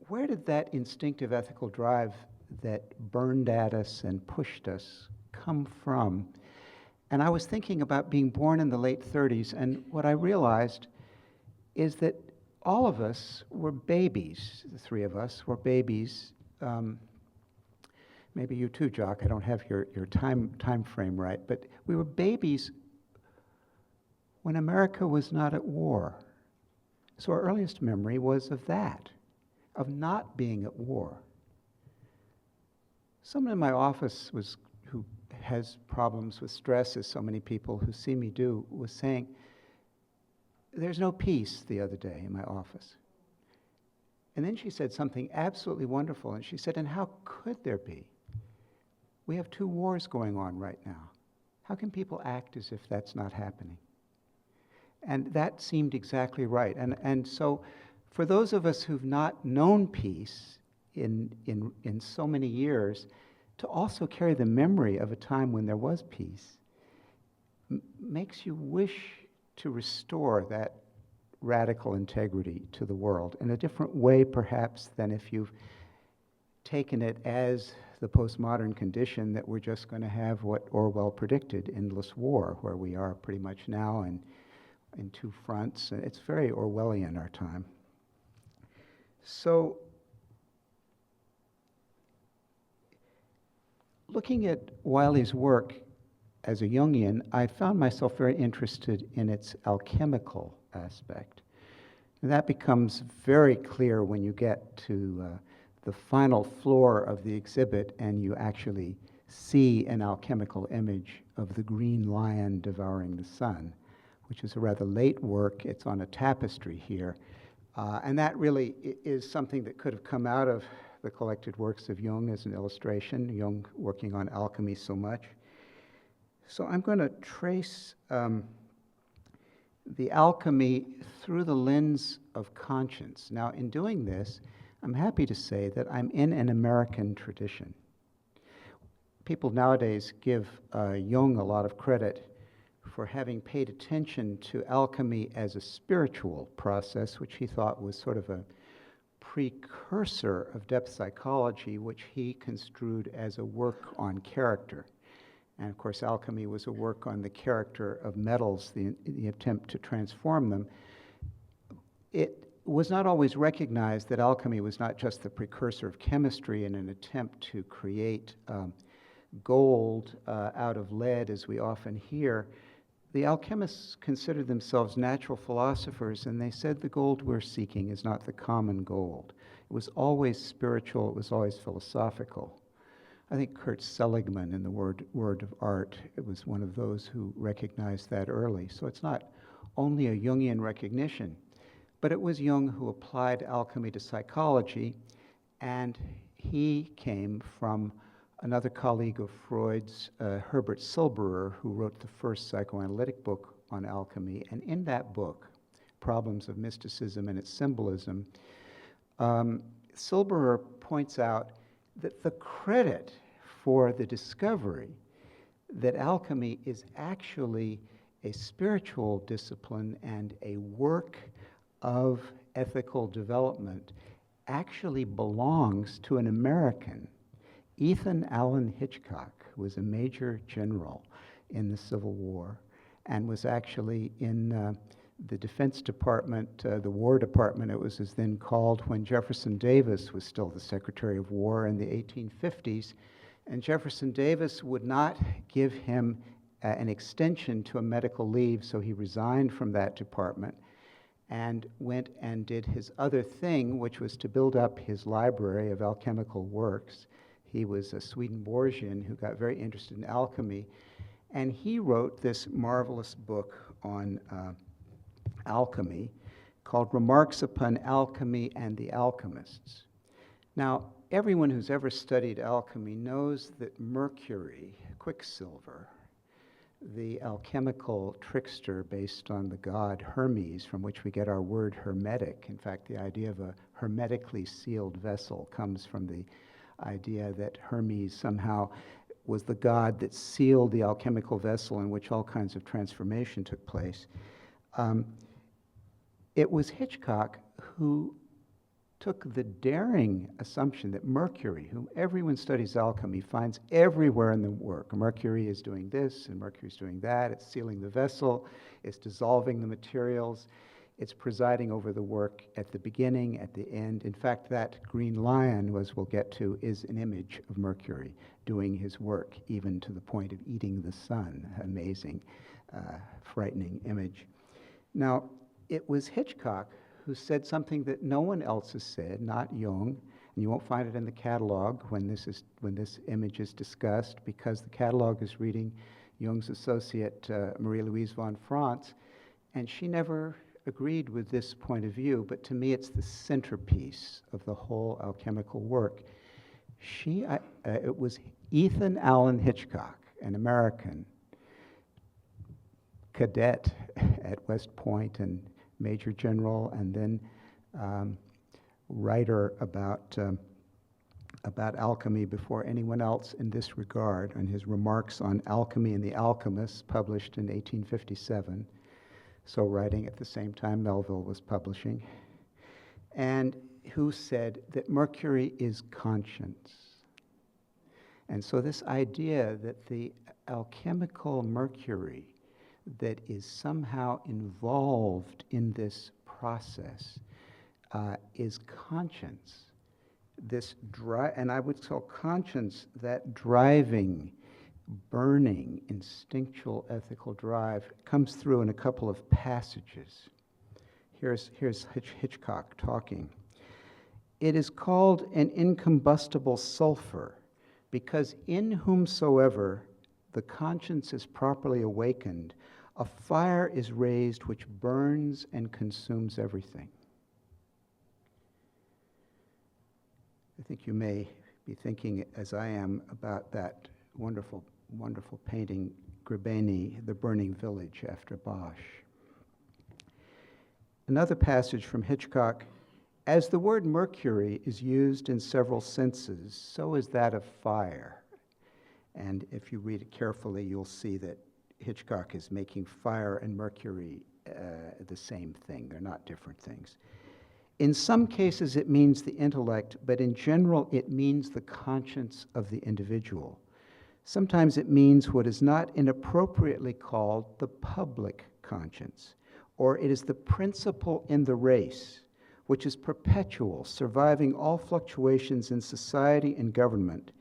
where did that instinctive ethical drive that burned at us and pushed us come from? And I was thinking about being born in the late 30s, and what I realized is that all of us were babies. The three of us were babies. Maybe you too, Jock. I don't have your time frame right, but we were babies when America was not at war. So our earliest memory was of that, of not being at war. Someone in my office who has problems with stress, as so many people who see me do, was saying, "There's no peace," the other day in my office. And then she said something absolutely wonderful, and she said, "And how could there be? We have 2 wars going on right now. How can people act as if that's not happening?" And that seemed exactly right. And so for those of us who've not known peace in so many years, to also carry the memory of a time when there was peace makes you wish to restore that radical integrity to the world in a different way, perhaps, than if you've taken it as the postmodern condition that we're just going to have what Orwell predicted, endless war, where we are pretty much now, and in two fronts. It's very Orwellian, our time. So, looking at Wiley's work as a Jungian, I found myself very interested in its alchemical aspect. And that becomes very clear when you get to the final floor of the exhibit and you actually see an alchemical image of the green lion devouring the sun, which is a rather late work. It's on a tapestry here. And that really is something that could have come out of the collected works of Jung as an illustration, Jung working on alchemy so much. So I'm going to trace the alchemy through the lens of conscience. Now, in doing this, I'm happy to say that I'm in an American tradition. People nowadays give Jung a lot of credit for having paid attention to alchemy as a spiritual process, which he thought was sort of a precursor of depth psychology, which he construed as a work on character. And of course, alchemy was a work on the character of metals, the attempt to transform them. It was not always recognized that alchemy was not just the precursor of chemistry in an attempt to create gold out of lead, as we often hear. The alchemists considered themselves natural philosophers, and they said the gold we're seeking is not the common gold. It was always spiritual, it was always philosophical. I think Kurt Seligman in the Word of Art, it was one of those who recognized that early. So it's not only a Jungian recognition, but it was Jung who applied alchemy to psychology, and he came from another colleague of Freud's, Herbert Silberer, who wrote the first psychoanalytic book on alchemy. And in that book, Problems of Mysticism and Its Symbolism, Silberer points out that the credit for the discovery that alchemy is actually a spiritual discipline and a work of ethical development actually belongs to an American, Ethan Allen Hitchcock, who was a major general in the Civil War and was actually in the Defense Department, the War Department, it was as then called, when Jefferson Davis was still the Secretary of War in the 1850s. And Jefferson Davis would not give him an extension to a medical leave, so he resigned from that department and went and did his other thing, which was to build up his library of alchemical works. He was a Swedenborgian who got very interested in alchemy, and he wrote this marvelous book on alchemy called Remarks Upon Alchemy and the Alchemists. Now, everyone who's ever studied alchemy knows that mercury, quicksilver, the alchemical trickster based on the god Hermes, from which we get our word hermetic. In fact, the idea of a hermetically sealed vessel comes from the idea that Hermes somehow was the god that sealed the alchemical vessel in which all kinds of transformation took place. It was Hitchcock who took the daring assumption that mercury, whom everyone studies alchemy, finds everywhere in the work. Mercury is doing this, and Mercury is doing that. It's sealing the vessel. It's dissolving the materials. It's presiding over the work at the beginning, at the end. In fact, that green lion, as we'll get to, is an image of Mercury doing his work, even to the point of eating the sun. Amazing, frightening image. Now, it was Hitchcock who said something that no one else has said, not Jung, and you won't find it in the catalog when this image is discussed, because the catalog is reading Jung's associate, Marie-Louise von Franz, and she never agreed with this point of view, but to me it's the centerpiece of the whole alchemical work. It was Ethan Allen Hitchcock, an American cadet at West Point and Major General, and then writer about alchemy before anyone else in this regard, and his Remarks on Alchemy and the Alchemists, published in 1857, so writing at the same time Melville was publishing, and who said that Mercury is conscience. And so this idea that the alchemical mercury, that is somehow involved in this process is conscience. And I would call conscience that driving, burning, instinctual ethical drive comes through in a couple of passages. Here's Hitchcock talking. It is called an incombustible sulfur, because in whomsoever the conscience is properly awakened, a fire is raised which burns and consumes everything. I think you may be thinking, as I am, about that wonderful, wonderful painting, Grebeni, The Burning Village, after Bosch. Another passage from Hitchcock, as the word mercury is used in several senses, so is that of fire. And if you read it carefully, you'll see that Hitchcock is making fire and mercury the same thing. They're not different things. In some cases, it means the intellect, but in general, it means the conscience of the individual. Sometimes it means what is not inappropriately called the public conscience, or it is the principle in the race, which is perpetual, surviving all fluctuations in society and government.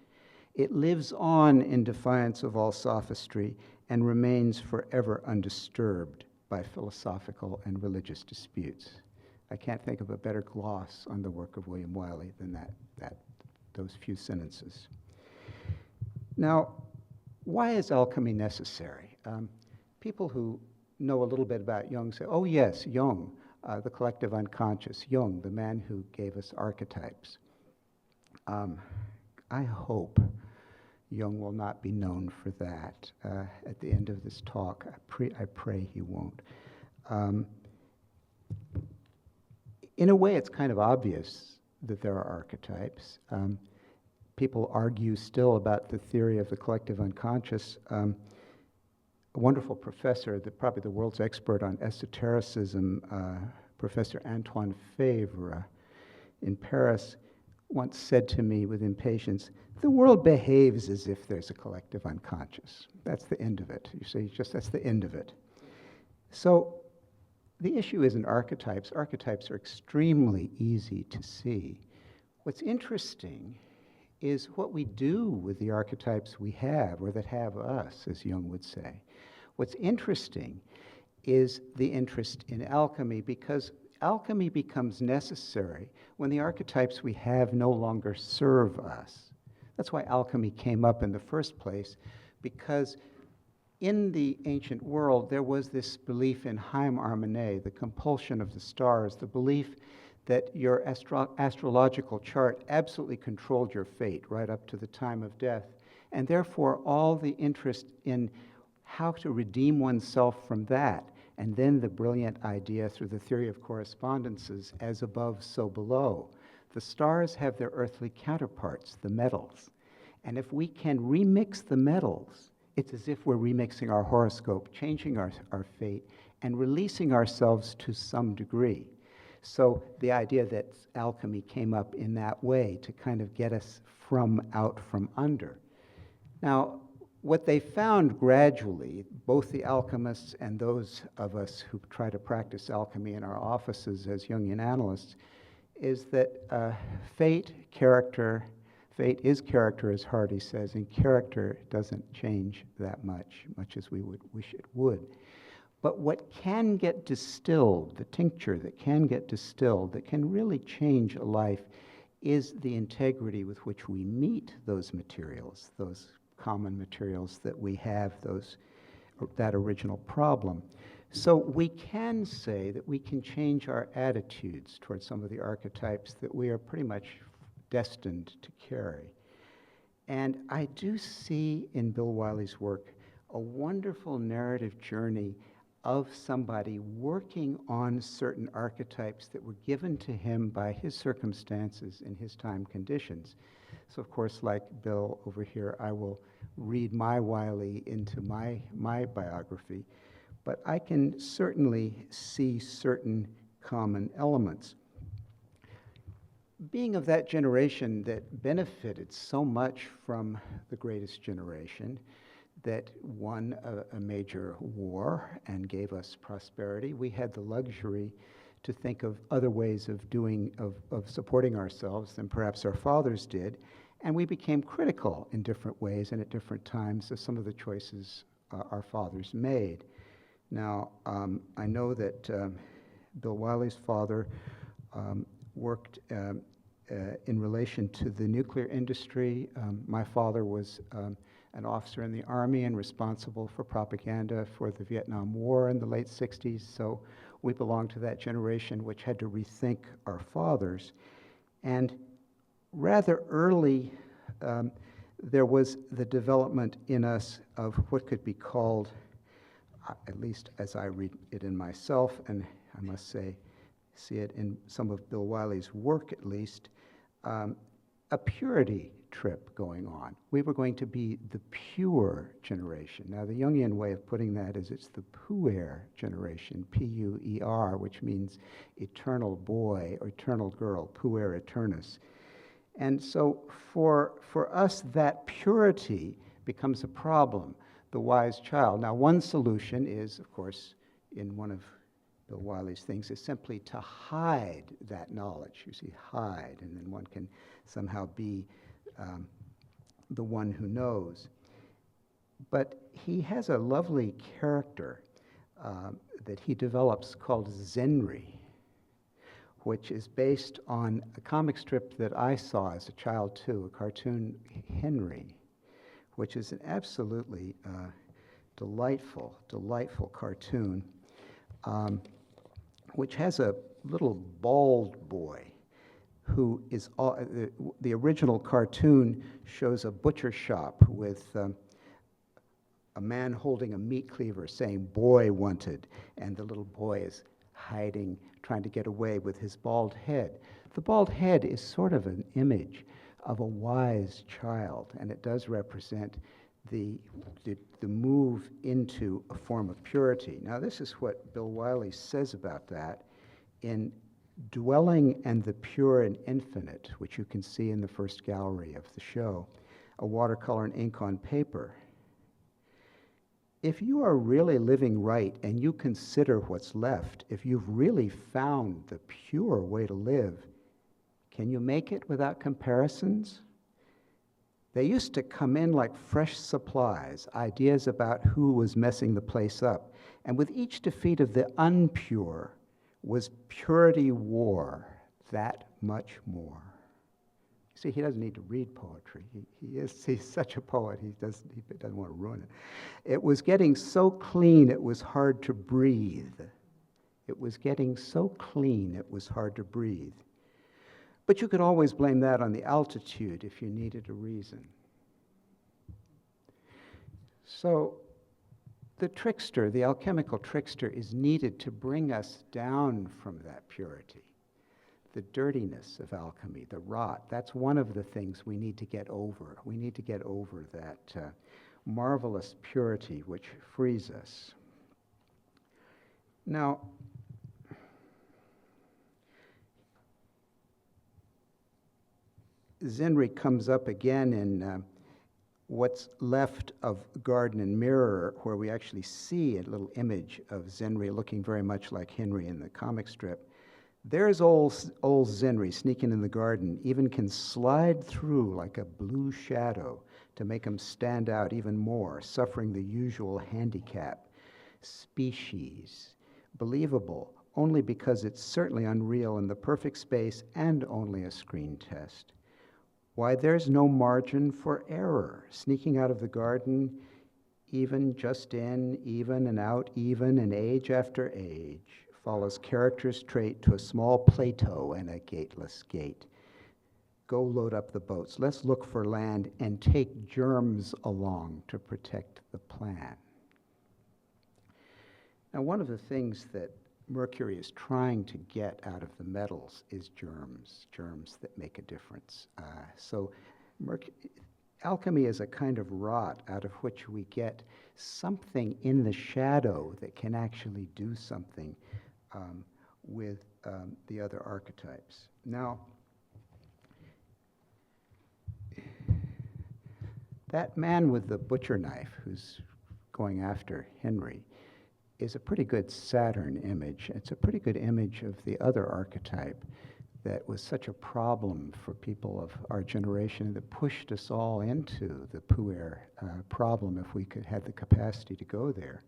It lives on in defiance of all sophistry and remains forever undisturbed by philosophical and religious disputes. I can't think of a better gloss on the work of William Wiley than those few sentences. Now, why is alchemy necessary? People who know a little bit about Jung say, oh yes, Jung, the collective unconscious, Jung, the man who gave us archetypes. I hope Jung will not be known for that. At the end of this talk, I pray he won't. In a way, it's kind of obvious that there are archetypes. People argue still about the theory of the collective unconscious. A wonderful professor, probably the world's expert on esotericism, Professor Antoine Favre in Paris, once said to me with impatience, the world behaves as if there's a collective unconscious. That's the end of it. You see, that's the end of it. So the issue isn't archetypes. Archetypes are extremely easy to see. What's interesting is what we do with the archetypes we have, or that have us, as Jung would say. What's interesting is the interest in alchemy, because alchemy becomes necessary when the archetypes we have no longer serve us. That's why alchemy came up in the first place, because in the ancient world, there was this belief in Heim Armene, the compulsion of the stars, the belief that your astrological chart absolutely controlled your fate right up to the time of death, and therefore all the interest in how to redeem oneself from that, and then the brilliant idea through the theory of correspondences, as above, so below. The stars have their earthly counterparts, the metals, and if we can remix the metals, it's as if we're remixing our horoscope, changing our fate, and releasing ourselves to some degree. So the idea that alchemy came up in that way to kind of get us out from under. Now, what they found gradually, both the alchemists and those of us who try to practice alchemy in our offices as Jungian analysts, is that fate is character, as Hardy says, and character doesn't change that much as we would wish it would. But what can get distilled, the tincture that can get distilled, that can really change a life, is the integrity with which we meet those materials, those common materials that we have, that original problem. So we can say that we can change our attitudes towards some of the archetypes that we are pretty much destined to carry. And I do see in Bill Wiley's work a wonderful narrative journey of somebody working on certain archetypes that were given to him by his circumstances and his time conditions. So of course, like Bill over here, I will read my Wiley into my biography, but I can certainly see certain common elements. Being of that generation that benefited so much from the greatest generation, that won a major war and gave us prosperity. We had the luxury to think of other ways of supporting ourselves than perhaps our fathers did, and we became critical in different ways and at different times of some of the choices our fathers made. Now, I know that Bill Wiley's father worked in relation to the nuclear industry. My father was an officer in the Army and responsible for propaganda for the Vietnam War in the late 60s, so we belong to that generation which had to rethink our fathers. And rather early, there was the development in us of what could be called, at least as I read it in myself, and I must say, see it in some of Bill Wiley's work at least, a purity trip going on. We were going to be the pure generation. Now, the Jungian way of putting that is it's the puer generation, P-U-E-R, which means eternal boy or eternal girl, puer eternus. And so for us, that purity becomes a problem, the wise child. Now, one solution is, of course, in one of Bill Wiley's things, is simply to hide that knowledge. You see, hide, and then one can somehow be the one who knows. But he has a lovely character that he develops called Zenri, which is based on a comic strip that I saw as a child too, a cartoon, Henry, which is an absolutely delightful, delightful cartoon, which has a little bald boy who is, the original cartoon shows a butcher shop with a man holding a meat cleaver saying, "Boy wanted," and the little boy is hiding, trying to get away with his bald head. The bald head is sort of an image of a wise child, and it does represent the move into a form of purity. Now, this is what Bill Wiley says about that in Dwelling and the Pure and Infinite, which you can see in the first gallery of the show, a watercolor and ink on paper. If you are really living right and you consider what's left, if you've really found the pure way to live, can you make it without comparisons? They used to come in like fresh supplies, ideas about who was messing the place up. And with each defeat of the unpure was purity war that much more. See, he doesn't need to read poetry. He's such a poet, he doesn't want to ruin it. It was getting so clean it was hard to breathe. It was getting so clean it was hard to breathe. But you could always blame that on the altitude if you needed a reason. So the trickster, the alchemical trickster, is needed to bring us down from that purity. The dirtiness of alchemy, the rot, that's one of the things we need to get over. We need to get over that marvelous purity which frees us. Now, Zenri comes up again in what's left of Garden and Mirror, where we actually see a little image of Zenri looking very much like Henry in the comic strip. There's old Zenri sneaking in the garden, even can slide through like a blue shadow to make him stand out even more, suffering the usual handicap. Species, believable only because it's certainly unreal in the perfect space and only a screen test. Why, there's no margin for error, sneaking out of the garden, even, just in, even and out, even, and age after age, follows character straight to a small plateau and a gateless gate. Go load up the boats. Let's look for land and take germs along to protect the plan. Now, one of the things that Mercury is trying to get out of the metals is germs that make a difference. Alchemy is a kind of rot out of which we get something in the shadow that can actually do something with the other archetypes. Now, that man with the butcher knife who's going after Henry is a pretty good Saturn image. It's a pretty good image of the other archetype that was such a problem for people of our generation that pushed us all into the puer problem if we could have the capacity to go there.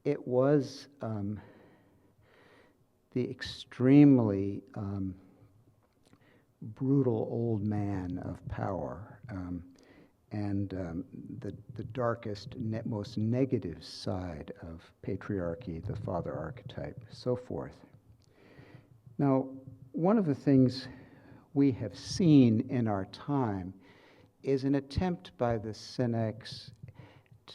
It was the extremely brutal old man of power and the darkest, most negative side of patriarchy, the father archetype, so forth. Now, one of the things we have seen in our time is an attempt by the cynics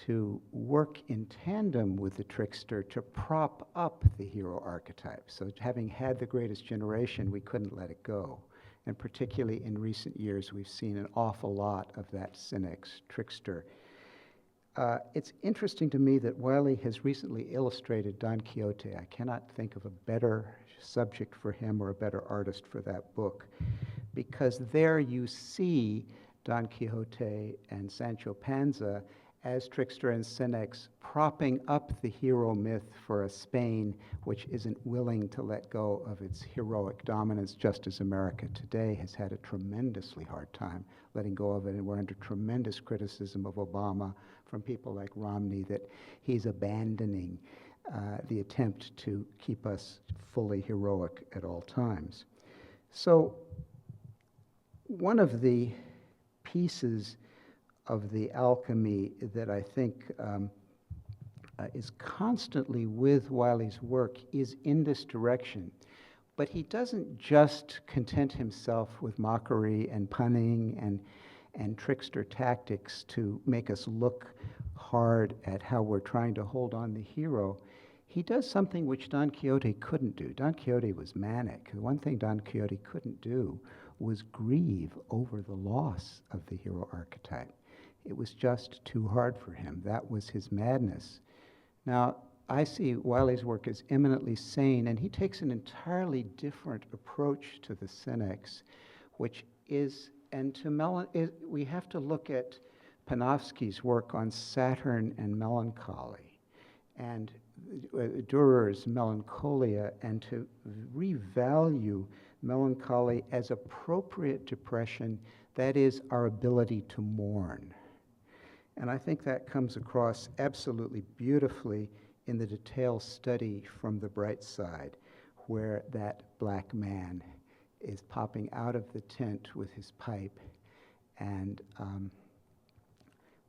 to work in tandem with the trickster to prop up the hero archetype. So having had the greatest generation, we couldn't let it go. And particularly in recent years, we've seen an awful lot of that cynic's trickster. It's interesting to me that Wiley has recently illustrated Don Quixote. I cannot think of a better subject for him or a better artist for that book, because there you see Don Quixote and Sancho Panza as trickster and cynics propping up the hero myth for a Spain which isn't willing to let go of its heroic dominance, just as America today has had a tremendously hard time letting go of it, and we're under tremendous criticism of Obama from people like Romney that he's abandoning the attempt to keep us fully heroic at all times. So one of the pieces of the alchemy that I think is constantly with Wiley's work is in this direction. But he doesn't just content himself with mockery and punning and trickster tactics to make us look hard at how we're trying to hold on the hero. He does something which Don Quixote couldn't do. Don Quixote was manic. The one thing Don Quixote couldn't do was grieve over the loss of the hero archetype. It was just too hard for him. That was his madness. Now, I see Wiley's work as eminently sane, and he takes an entirely different approach to the cynics, which is, and to we have to look at Panofsky's work on Saturn and melancholy, and Durer's Melancholia, and to revalue melancholy as appropriate depression, that is, our ability to mourn. And I think that comes across absolutely beautifully in the detailed study from the bright side, where that black man is popping out of the tent with his pipe, and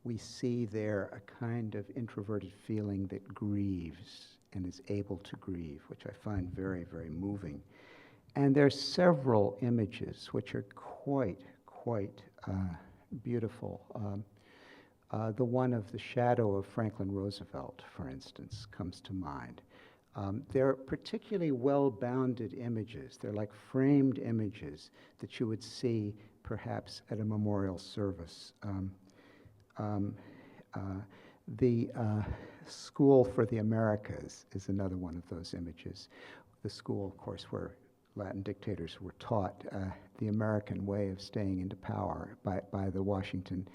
we see there a kind of introverted feeling that grieves and is able to grieve, which I find very, very moving. And there are several images which are quite beautiful. The one of the shadow of Franklin Roosevelt, for instance, comes to mind. They're particularly well-bounded images. They're like framed images that you would see perhaps at a memorial service. The School for the Americas is another one of those images. The school, of course, where Latin dictators were taught the American way of staying into power by the Washington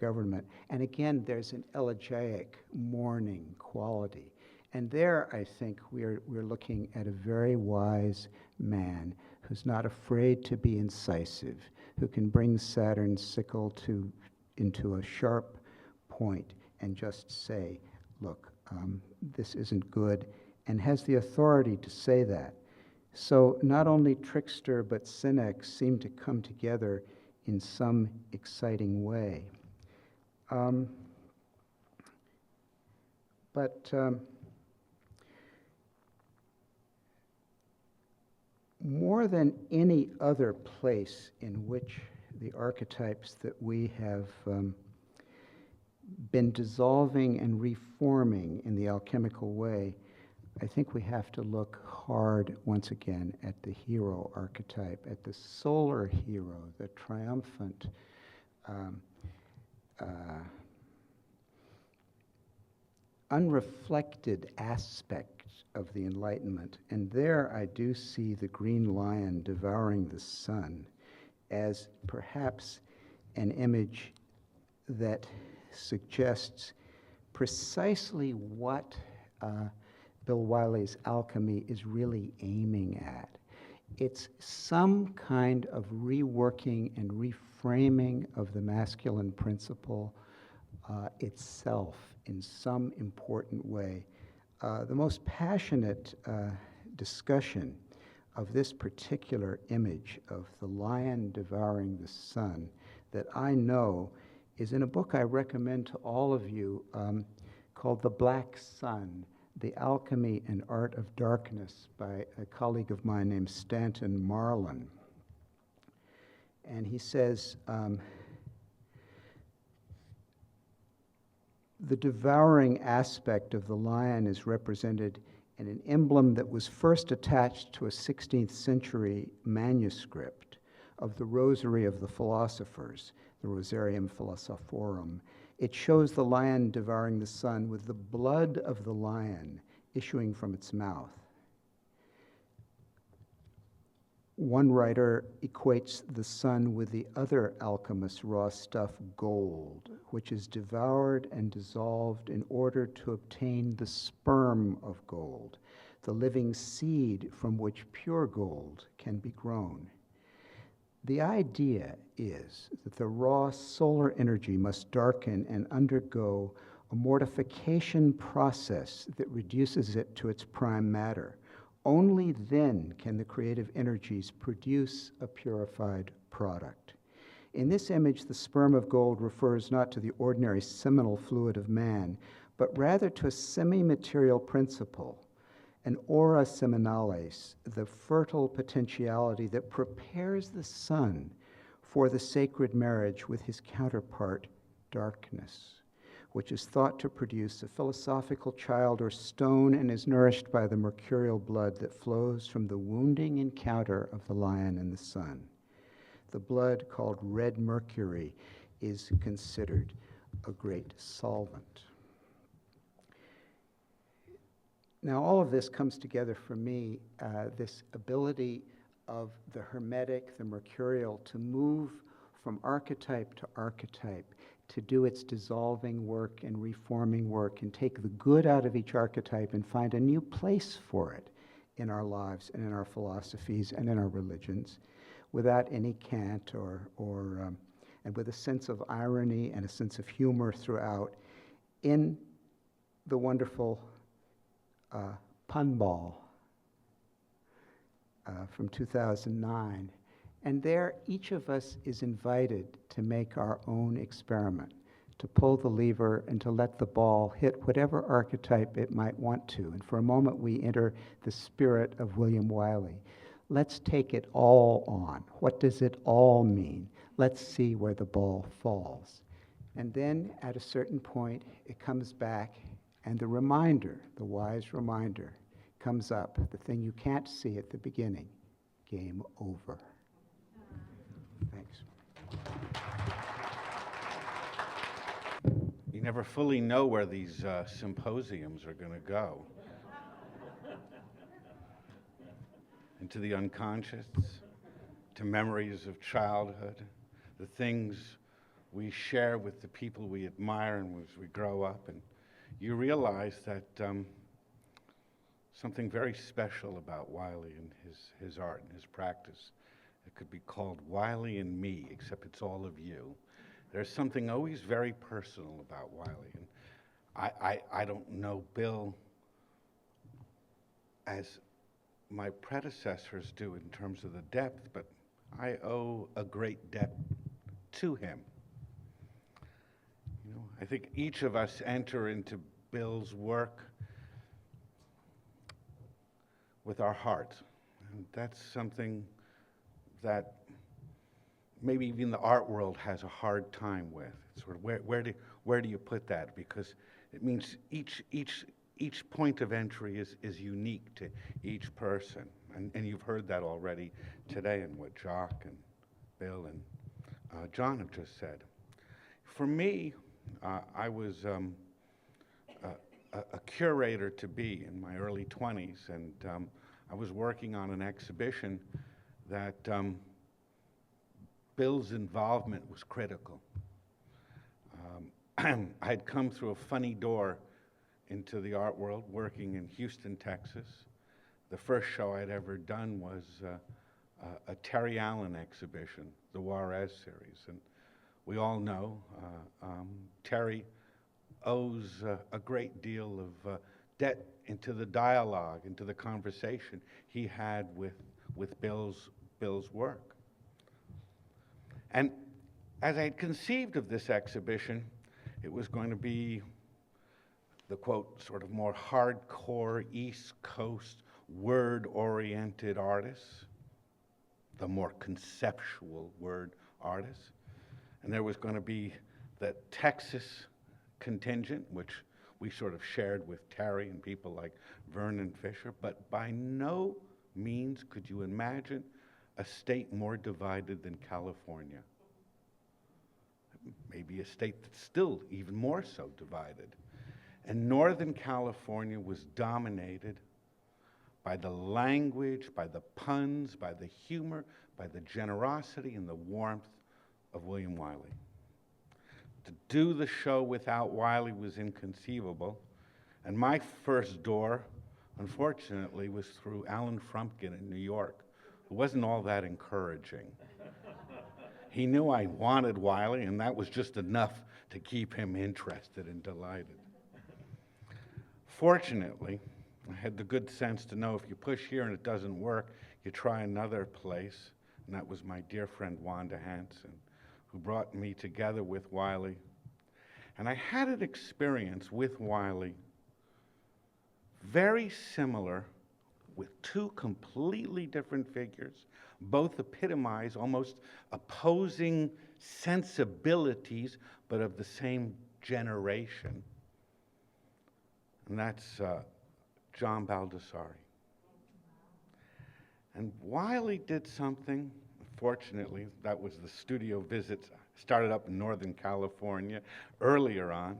government. And again, there's an elegiac mourning quality. And there, I think, we're looking at a very wise man who's not afraid to be incisive, who can bring Saturn's sickle into a sharp point and just say, look, this isn't good, and has the authority to say that. So not only trickster but cynic seem to come together in some exciting way. More than any other place in which the archetypes that we have been dissolving and reforming in the alchemical way, I think we have to look hard once again at the hero archetype, at the solar hero, the triumphant, unreflected aspect of the Enlightenment. And there I do see the green lion devouring the sun as perhaps an image that suggests precisely what Bill Wiley's alchemy is really aiming at. It's some kind of reworking and reframing of the masculine principle itself in some important way. The most passionate discussion of this particular image of the lion devouring the sun that I know is in a book I recommend to all of you called The Black Sun, The Alchemy and Art of Darkness by a colleague of mine named Stanton Marlin. And he says, the devouring aspect of the lion is represented in an emblem that was first attached to a 16th century manuscript of the Rosary of the Philosophers, the Rosarium Philosophorum. It shows the lion devouring the sun with the blood of the lion issuing from its mouth. One writer equates the sun with the other alchemist's raw stuff, gold, which is devoured and dissolved in order to obtain the sperm of gold, the living seed from which pure gold can be grown. The idea is that the raw solar energy must darken and undergo a mortification process that reduces it to its prime matter. Only then can the creative energies produce a purified product. In this image, the sperm of gold refers not to the ordinary seminal fluid of man, but rather to a semi-material principle, an aura seminales, the fertile potentiality that prepares the sun for the sacred marriage with his counterpart, darkness, which is thought to produce a philosophical child or stone and is nourished by the mercurial blood that flows from the wounding encounter of the lion and the sun. The blood, called red mercury, is considered a great solvent. Now, all of this comes together for me, this ability of the hermetic, the mercurial, to move from archetype to archetype, to do its dissolving work and reforming work and take the good out of each archetype and find a new place for it in our lives and in our philosophies and in our religions without any cant and with a sense of irony and a sense of humor throughout in the wonderful Pun Ball from 2009. And there, each of us is invited to make our own experiment, to pull the lever and to let the ball hit whatever archetype it might want to. And for a moment, we enter the spirit of William Wiley. Let's take it all on. What does it all mean? Let's see where the ball falls. And then, at a certain point, it comes back, and the reminder, the wise reminder, comes up, the thing you can't see at the beginning, game over. Thanks. You never fully know where these symposiums are going to go. Into the unconscious, to memories of childhood, the things we share with the people we admire and as we grow up. And you realize that something very special about Wiley and his art and his practice. It could be called Wiley and Me, except it's all of you. There's something always very personal about Wiley. And I don't know Bill as my predecessors do in terms of the depth, but I owe a great debt to him. You know, I think each of us enter into Bill's work with our hearts. And that's something that maybe even the art world has a hard time with. It's sort of where do you put that? Because it means each point of entry is unique to each person. And you've heard that already today in what Jock and Bill and John have just said. For me, I was a curator to be in my early 20s, and I was working on an exhibition that Bill's involvement was critical. I had come through a funny door into the art world, working in Houston, Texas. The first show I'd ever done was a Terry Allen exhibition, the Juarez series. And we all know Terry owes a great deal of debt into the dialogue, into the conversation he had with Bill's work. And as I had conceived of this exhibition, it was going to be the, quote, sort of more hardcore East Coast, word-oriented artists, the more conceptual word artists. And there was going to be the Texas contingent, which we sort of shared with Terry and people like Vernon Fisher, but by no means could you imagine a state more divided than California. Maybe a state that's still even more so divided. And Northern California was dominated by the language, by the puns, by the humor, by the generosity and the warmth of William Wiley. To do the show without Wiley was inconceivable, and my first door, unfortunately, was through Alan Frumpkin in New York, who wasn't all that encouraging. He knew I wanted Wiley, and that was just enough to keep him interested and delighted. Fortunately, I had the good sense to know if you push here and it doesn't work, you try another place, and that was my dear friend Wanda Hanson, who brought me together with Wiley. And I had an experience with Wiley very similar, with two completely different figures. Both epitomize almost opposing sensibilities, but of the same generation. And that's John Baldessari. And Wiley did something, fortunately, that was the studio visits, started up in Northern California earlier on.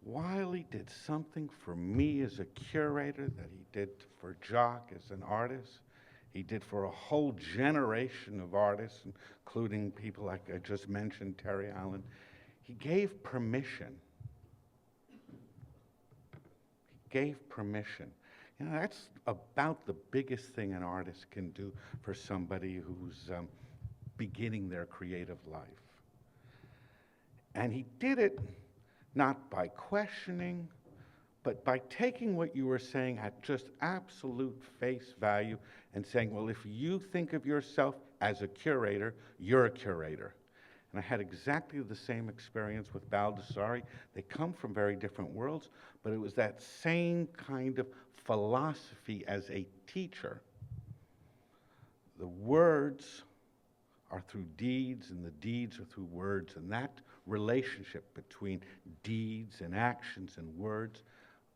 Wiley did something for me as a curator that he did for Jock as an artist. He did for a whole generation of artists, including people like I just mentioned, Terry Allen. He gave permission. He gave permission. You know, that's about the biggest thing an artist can do for somebody who's beginning their creative life. And he did it not by questioning, but by taking what you were saying at just absolute face value and saying, well, if you think of yourself as a curator, you're a curator. And I had exactly the same experience with Baldessari. They come from very different worlds, but it was that same kind of philosophy as a teacher. The words are through deeds, and the deeds are through words, and that relationship between deeds and actions and words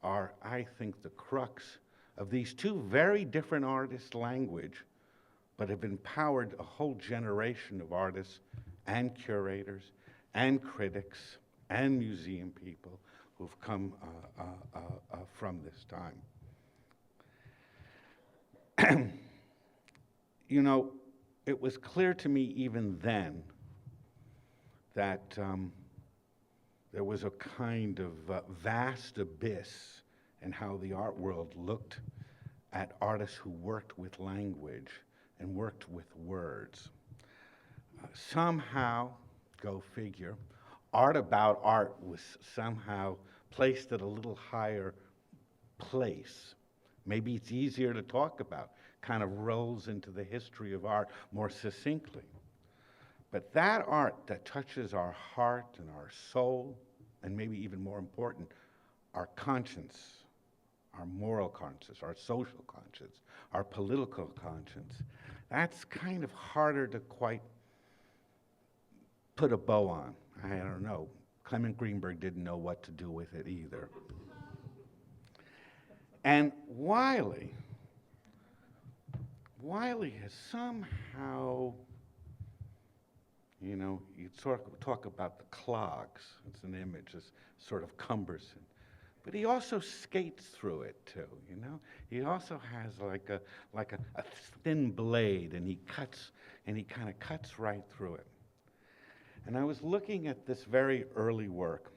are, I think, the crux of these two very different artists' language, but have empowered a whole generation of artists and curators and critics and museum people who've come from this time. You know, it was clear to me even then that there was a kind of vast abyss in how the art world looked at artists who worked with language and worked with words. Somehow, go figure, art about art was somehow placed at a little higher place. Maybe it's easier to talk about, kind of rolls into the history of art more succinctly. But that art that touches our heart and our soul, and maybe even more important, our conscience, our moral conscience, our social conscience, our political conscience, that's kind of harder to quite put a bow on. I don't know. Clement Greenberg didn't know what to do with it either. And Wiley has somehow, you know, you sort of talk about the clogs. It's an image that's sort of cumbersome. But he also skates through it too, you know? He also has like a thin blade, and he kind of cuts right through it. And I was looking at this very early work,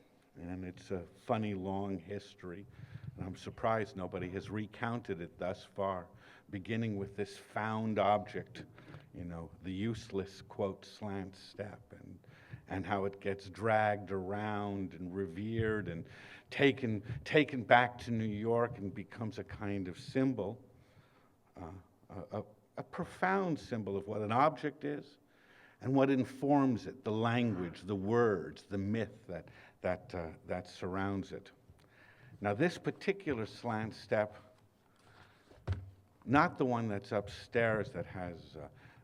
and it's a funny long history, and I'm surprised nobody has recounted it thus far, beginning with this found object, you know, the useless, quote, slant step, and how it gets dragged around and revered and taken back to New York and becomes a kind of symbol, a profound symbol of what an object is and what informs it, the language, the words, the myth that surrounds it. Now, this particular slant step, not the one that's upstairs that has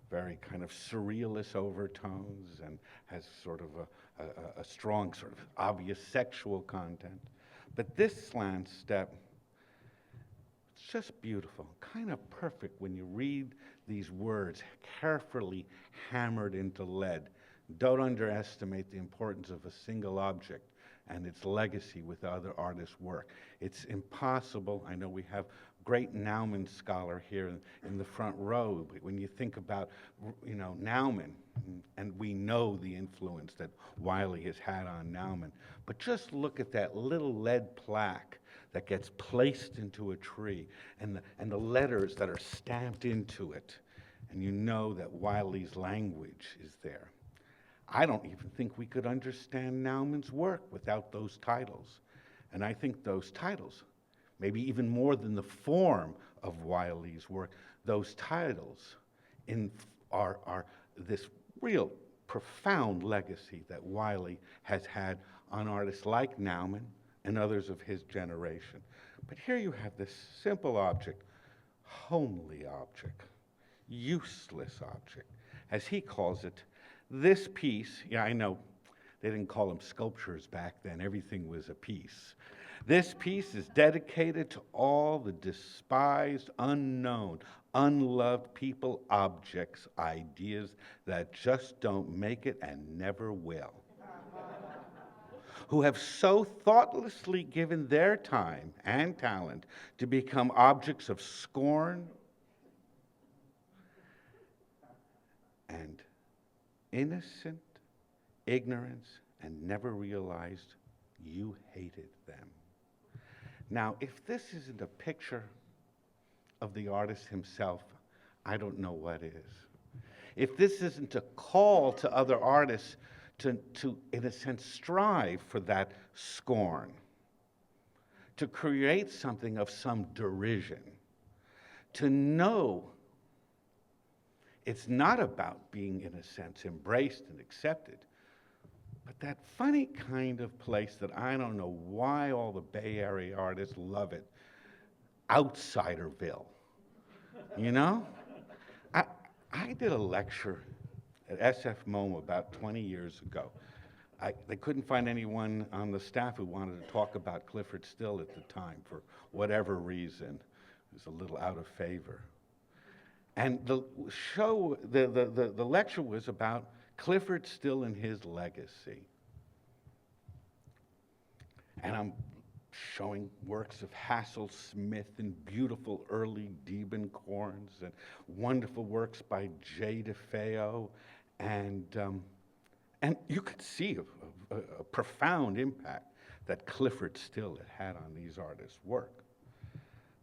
very kind of surrealist overtones and has sort of a strong, sort of obvious sexual content, but this slant step, it's just beautiful, kind of perfect when you read these words carefully hammered into lead. Don't underestimate the importance of a single object and its legacy with other artists' work. It's impossible. I know we have great Naumann scholar here in the front row. When you think about, you know, Naumann, and we know the influence that Wiley has had on Naumann, but just look at that little lead plaque that gets placed into a tree and the letters that are stamped into it, and you know that Wiley's language is there. I don't even think we could understand Naumann's work without those titles. And I think those titles, maybe even more than the form of Wiley's work, those titles are this real profound legacy that Wiley has had on artists like Naumann and others of his generation. But here you have this simple object, homely object, useless object, as he calls it. This piece, yeah, I know, they didn't call them sculptures back then, everything was a piece. This piece is dedicated to all the despised, unknown, unloved people, objects, ideas that just don't make it and never will, who have so thoughtlessly given their time and talent to become objects of scorn and innocent ignorance and never realized you hated them. Now, if this isn't a picture of the artist himself, I don't know what is. If this isn't a call to other artists to, in a sense, strive for that scorn, to create something of some derision, to know it's not about being, in a sense, embraced and accepted, but that funny kind of place that I don't know why all the Bay Area artists love it, Outsiderville, you know? I did a lecture at SF MoMA about 20 years ago. They couldn't find anyone on the staff who wanted to talk about Clyfford Still at the time for whatever reason. It was a little out of favor. And the show, the lecture was about Clyfford Still and his legacy. And I'm showing works of Hassel Smith and beautiful early Diebenkorns and wonderful works by J. DeFeo. And you could see a profound impact that Clyfford Still had on these artists' work.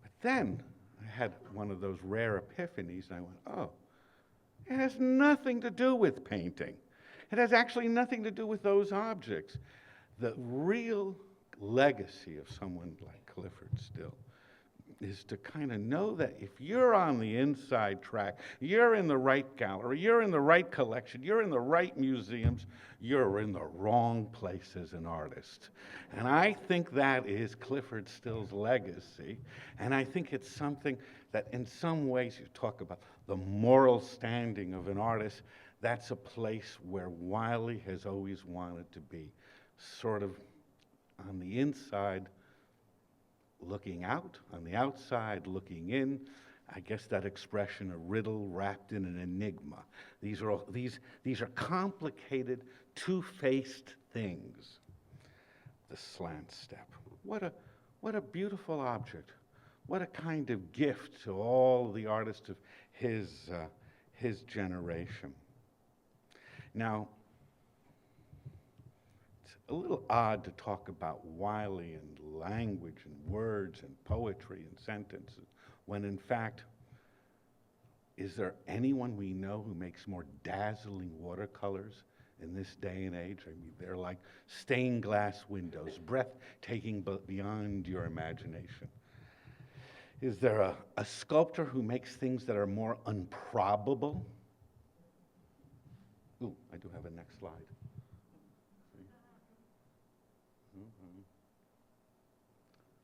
But then I had one of those rare epiphanies, and I went, oh, it has nothing to do with painting. It has actually nothing to do with those objects. The real legacy of someone like Clyfford Still is to kind of know that if you're on the inside track, you're in the right gallery, you're in the right collection, you're in the right museums, you're in the wrong place as an artist. And I think that is Clyfford Still's legacy, and I think it's something that in some ways, you talk about the moral standing of an artist, that's a place where Wiley has always wanted to be, sort of on the inside looking out, on the outside looking in. I guess that expression, a riddle wrapped in an enigma. These are complicated, two-faced things. The slant step. What a beautiful object. What a kind of gift to all the artists of his generation. Now, a little odd to talk about Wiley and language and words and poetry and sentences, when in fact, is there anyone we know who makes more dazzling watercolors in this day and age? I mean, they're like stained glass windows, breathtaking but beyond your imagination. Is there a sculptor who makes things that are more improbable? Ooh, I do have a next slide.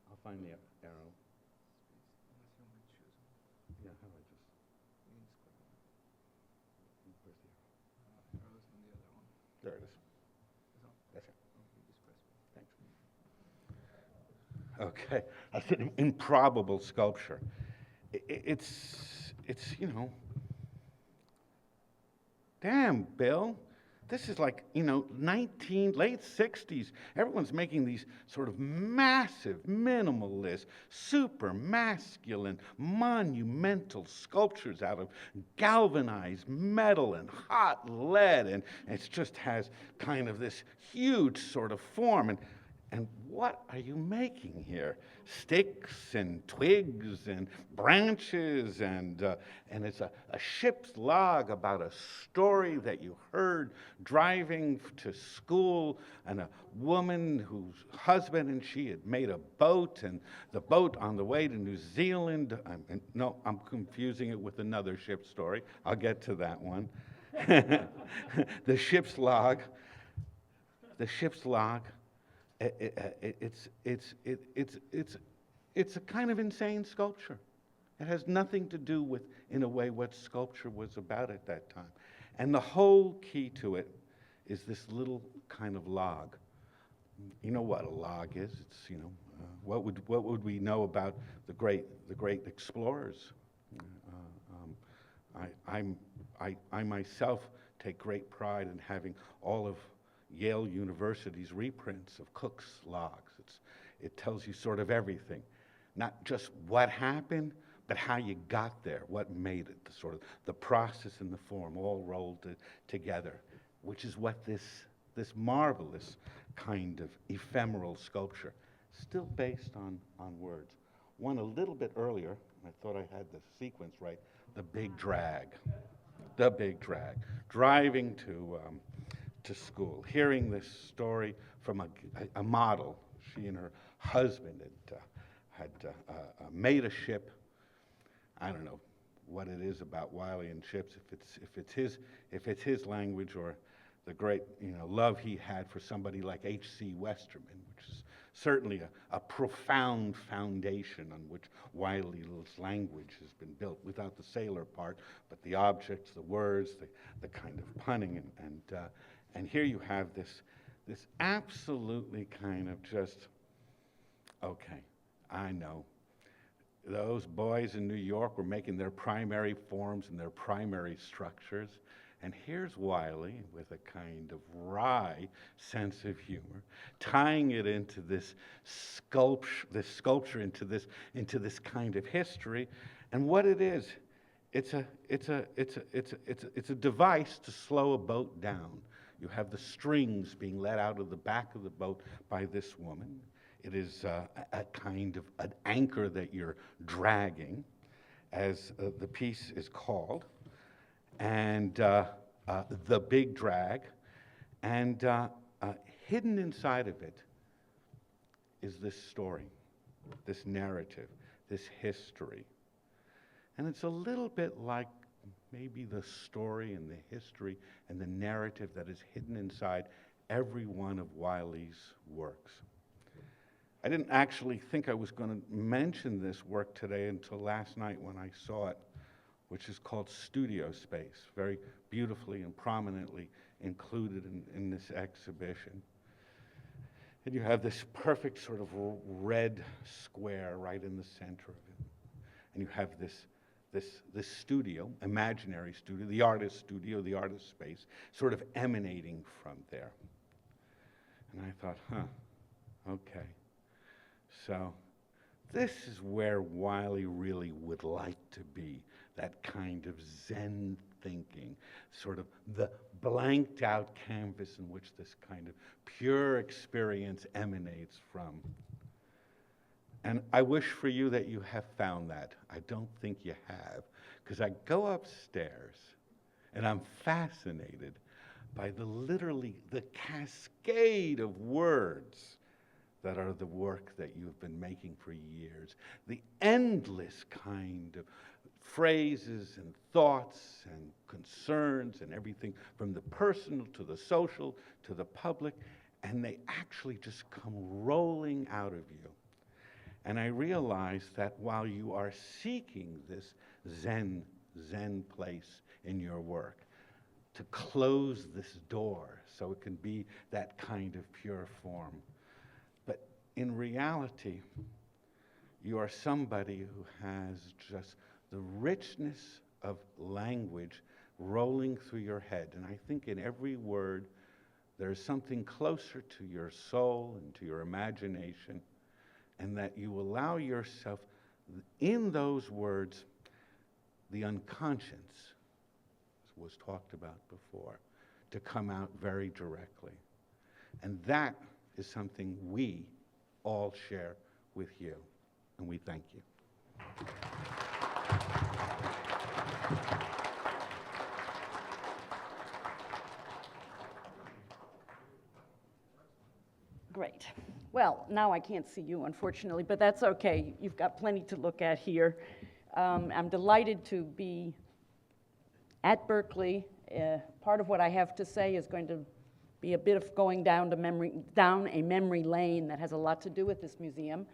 I'll find the arrow. Yeah, how do I just? Where's the arrow? Arrow's on the other one. There it is. That's it. Thanks. Okay, I said improbable sculpture. It's you know. Damn, Bill. This is like, you know, late 60s. Everyone's making these sort of massive, minimalist, super masculine, monumental sculptures out of galvanized metal and hot lead. And it just has kind of this huge sort of form. And what are you making here? Sticks and twigs and branches, and it's a ship's log about a story that you heard driving to school, and a woman whose husband and she had made a boat, and the boat on the way to New Zealand. I'm confusing it with another ship story. I'll get to that one. The ship's log. It's a kind of insane sculpture. It has nothing to do with, in a way, what sculpture was about at that time. And the whole key to it is this little kind of log. You know what a log is? It's, you know, what would we know about the great explorers? I myself take great pride in having all of Yale University's reprints of Cook's logs. It tells you sort of everything, not just what happened, but how you got there, what made it, the process and the form all rolled together, which is what this marvelous kind of ephemeral sculpture, still based on words. One a little bit earlier, I thought I had the sequence right, the big drag, driving to school, hearing this story from a model. She and her husband had made a ship. I don't know what it is about Wiley and ships, if it's his language or the great love he had for somebody like H.C. Westerman, which is certainly a profound foundation on which Wiley's language has been built, without the sailor part, but the objects, the words, the kind of punning, and here you have this absolutely kind of just, okay, I know. Those boys in New York were making their primary forms and their primary structures, and here's Wiley with a kind of wry sense of humor, tying it into this sculpture into this kind of history, and what it is, it's a device to slow a boat down. You have the strings being let out of the back of the boat by this woman. It is a kind of an anchor that you're dragging, as the piece is called, and the big drag. And hidden inside of it is this story, this narrative, this history. And it's a little bit like maybe the story and the history and the narrative that is hidden inside every one of Wiley's works. I didn't actually think I was going to mention this work today until last night when I saw it, which is called Studio Space, very beautifully and prominently included in this exhibition. And you have this perfect sort of red square right in the center of it. And you have this studio, imaginary studio, the artist space, sort of emanating from there. And I thought, okay. So this is where Wiley really would like to be, that kind of Zen thinking, sort of the blanked out canvas in which this kind of pure experience emanates from. And I wish for you that you have found that. I don't think you have, because I go upstairs and I'm fascinated by literally the cascade of words that are the work that you've been making for years. The endless kind of phrases and thoughts and concerns and everything from the personal to the social to the public, and they actually just come rolling out of you. And I realize that while you are seeking this Zen place in your work, to close this door so it can be that kind of pure form, but in reality, you are somebody who has just the richness of language rolling through your head. And I think in every word, there's something closer to your soul and to your imagination, and that you allow yourself, in those words, the unconscious, as was talked about before, to come out very directly. And that is something we all share with you, and we thank you. Great. Well, now I can't see you, unfortunately, but that's okay. You've got plenty to look at here. I'm delighted to be at Berkeley. Part of what I have to say is going to be a bit of going down a memory lane that has a lot to do with this museum.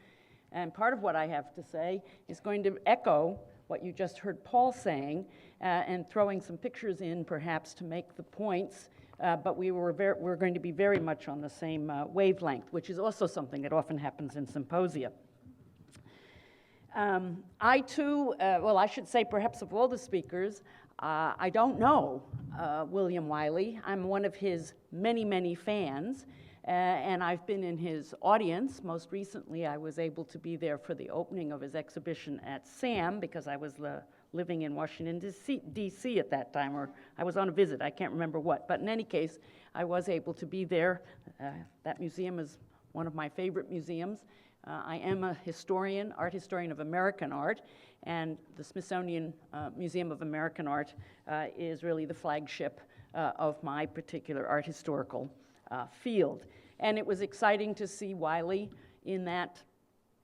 And part of what I have to say is going to echo what you just heard Paul saying, and throwing some pictures in perhaps to make the points, but we're going to be very much on the same wavelength, which is also something that often happens in symposia. I too, well, I should say perhaps of all the speakers, I don't know William Wiley. I'm one of his many, many fans, and I've been in his audience. Most recently, I was able to be there for the opening of his exhibition at SAM because I was living in Washington, D.C. at that time, or I was on a visit, I can't remember what. But in any case, I was able to be there. That museum is one of my favorite museums. I am a historian, art historian of American art, and the Smithsonian Museum of American Art is really the flagship of my particular art historical field. And it was exciting to see Wiley in that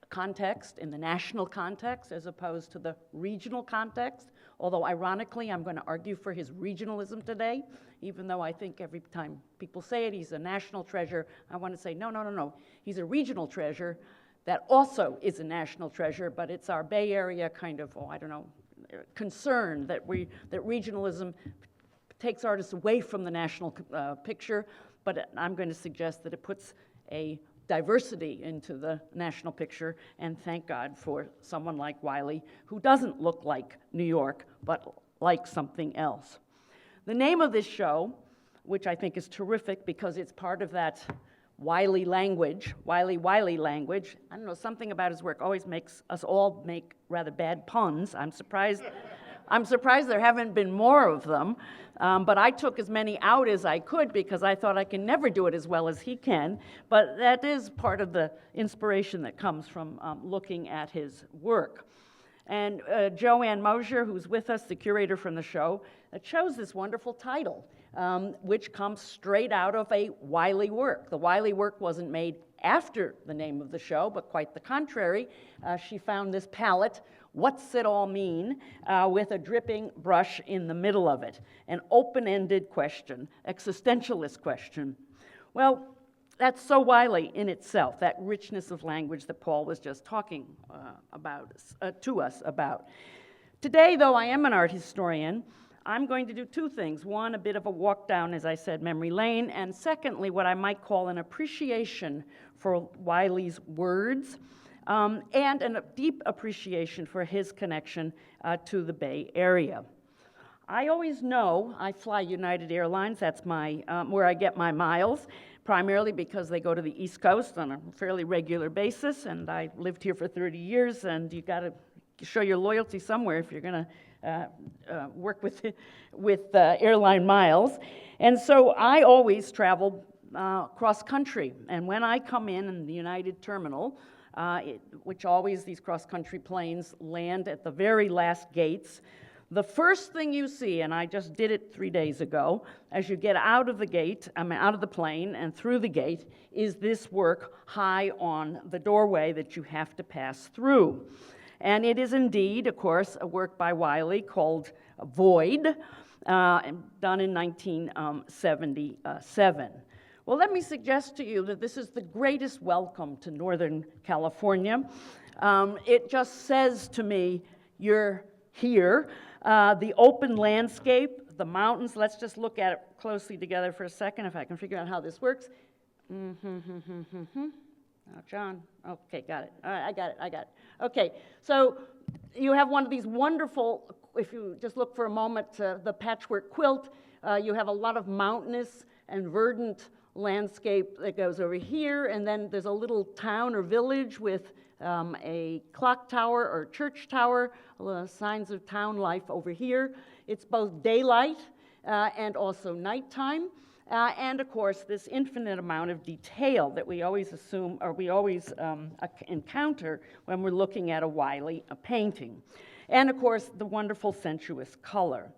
context, in the national context, as opposed to the regional context. Although, ironically, I'm going to argue for his regionalism today, even though I think every time people say it, he's a national treasure. I want to say, no. He's a regional treasure that also is a national treasure, but it's our Bay Area kind of, concern that regionalism takes artists away from the national picture, but I'm going to suggest that it puts a diversity into the national picture, and thank God for someone like Wiley, who doesn't look like New York, but like something else. The name of this show, which I think is terrific because it's part of that Wiley language, Wiley language. I don't know, something about his work always makes us all make rather bad puns. I'm surprised there haven't been more of them, but I took as many out as I could because I thought I can never do it as well as he can, but that is part of the inspiration that comes from looking at his work. And Joanne Mosier, who's with us, the curator from the show, chose this wonderful title, which comes straight out of a Wiley work. The Wiley work wasn't made after the name of the show, but quite the contrary. She found this palette, What's It All Mean, with a dripping brush in the middle of it. An open-ended question, existentialist question. Well, that's so Wiley in itself, that richness of language that Paul was just talking to us about. Today, though I am an art historian, I'm going to do two things. One, a bit of a walk down, as I said, memory lane, and secondly, what I might call an appreciation for Wiley's words, and a deep appreciation for his connection to the Bay Area. I always know I fly United Airlines. That's my where I get my miles, primarily because they go to the East Coast on a fairly regular basis, and I lived here for 30 years, and you got to show your loyalty somewhere if you're going to work with airline miles. And so I always travel cross country. And when I come in the United Terminal, which always these cross country planes land at the very last gates, the first thing you see, and I just did it 3 days ago, as you get out of the gate, out of the plane and through the gate, is this work high on the doorway that you have to pass through. And it is indeed, of course, a work by Wiley called Void, done in 1977. Well, let me suggest to you that this is the greatest welcome to Northern California. It just says to me, you're here. The open landscape, the mountains, let's just look at it closely together for a second, if I can figure out how this works. Oh, John, okay, got it. All right, I got it. Okay, so you have one of these wonderful, if you just look for a moment, the patchwork quilt, you have a lot of mountainous and verdant landscape that goes over here, and then there's a little town or village with a clock tower or church tower, signs of town life over here. It's both daylight and also nighttime, and of course this infinite amount of detail that we always assume, or we always encounter when we're looking at a Wiley painting. And of course the wonderful sensuous color.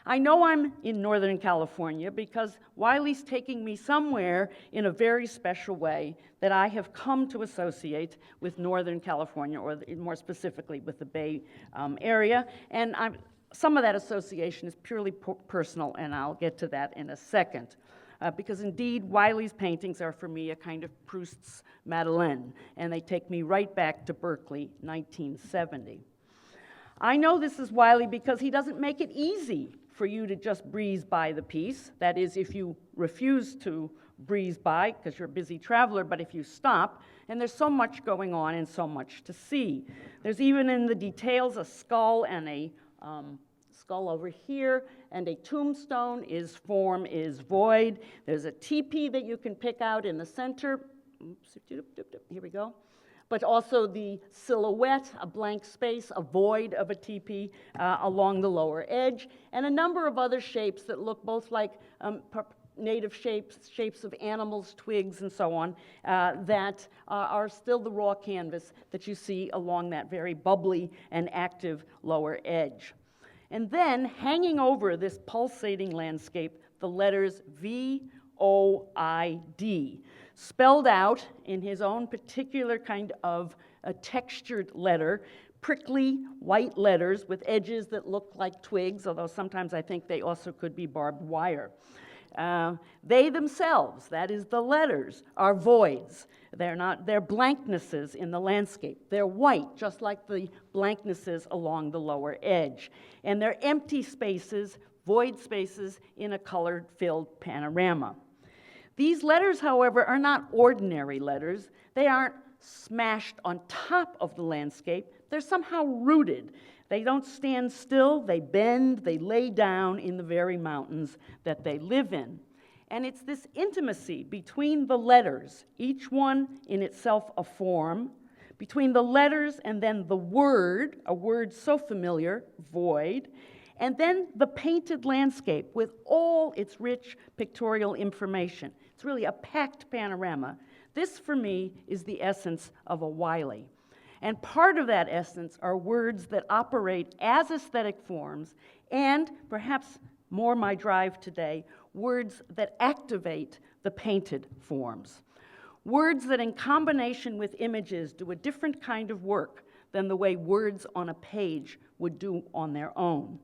I know I'm in Northern California because Wiley's taking me somewhere in a very special way that I have come to associate with Northern California, or more specifically with the Bay area. And some of that association is purely personal, and I'll get to that in a second. Because indeed, Wiley's paintings are for me a kind of Proust's Madeleine, and they take me right back to Berkeley, 1970. I know this is Wiley because he doesn't make it easy for you to just breeze by the piece. That is, if you refuse to breeze by because you're a busy traveler, but if you stop, and there's so much going on and so much to see. There's even in the details a skull and a skull over here, and a tombstone. Is form is void. There's a teepee that you can pick out in the center. Oops, here we go. But also the silhouette, a blank space, a void of a teepee along the lower edge, and a number of other shapes that look both like native shapes of animals, twigs, and so on, that are still the raw canvas that you see along that very bubbly and active lower edge. And then, hanging over this pulsating landscape, the letters V-O-I-D, spelled out in his own particular kind of a textured letter, prickly white letters with edges that look like twigs, although sometimes I think they also could be barbed wire. They themselves, that is the letters, are voids. They're blanknesses in the landscape. They're white, just like the blanknesses along the lower edge. And they're empty spaces, void spaces in a color-filled panorama. These letters, however, are not ordinary letters. They aren't smashed on top of the landscape. They're somehow rooted. They don't stand still, they bend, they lay down in the very mountains that they live in. And it's this intimacy between the letters, each one in itself a form, between the letters and then the word, a word so familiar, void, and then the painted landscape with all its rich pictorial information. It's really a packed panorama. This, for me, is the essence of a Wiley. And part of that essence are words that operate as aesthetic forms, and perhaps more my drive today, words that activate the painted forms. Words that in combination with images do a different kind of work than the way words on a page would do on their own.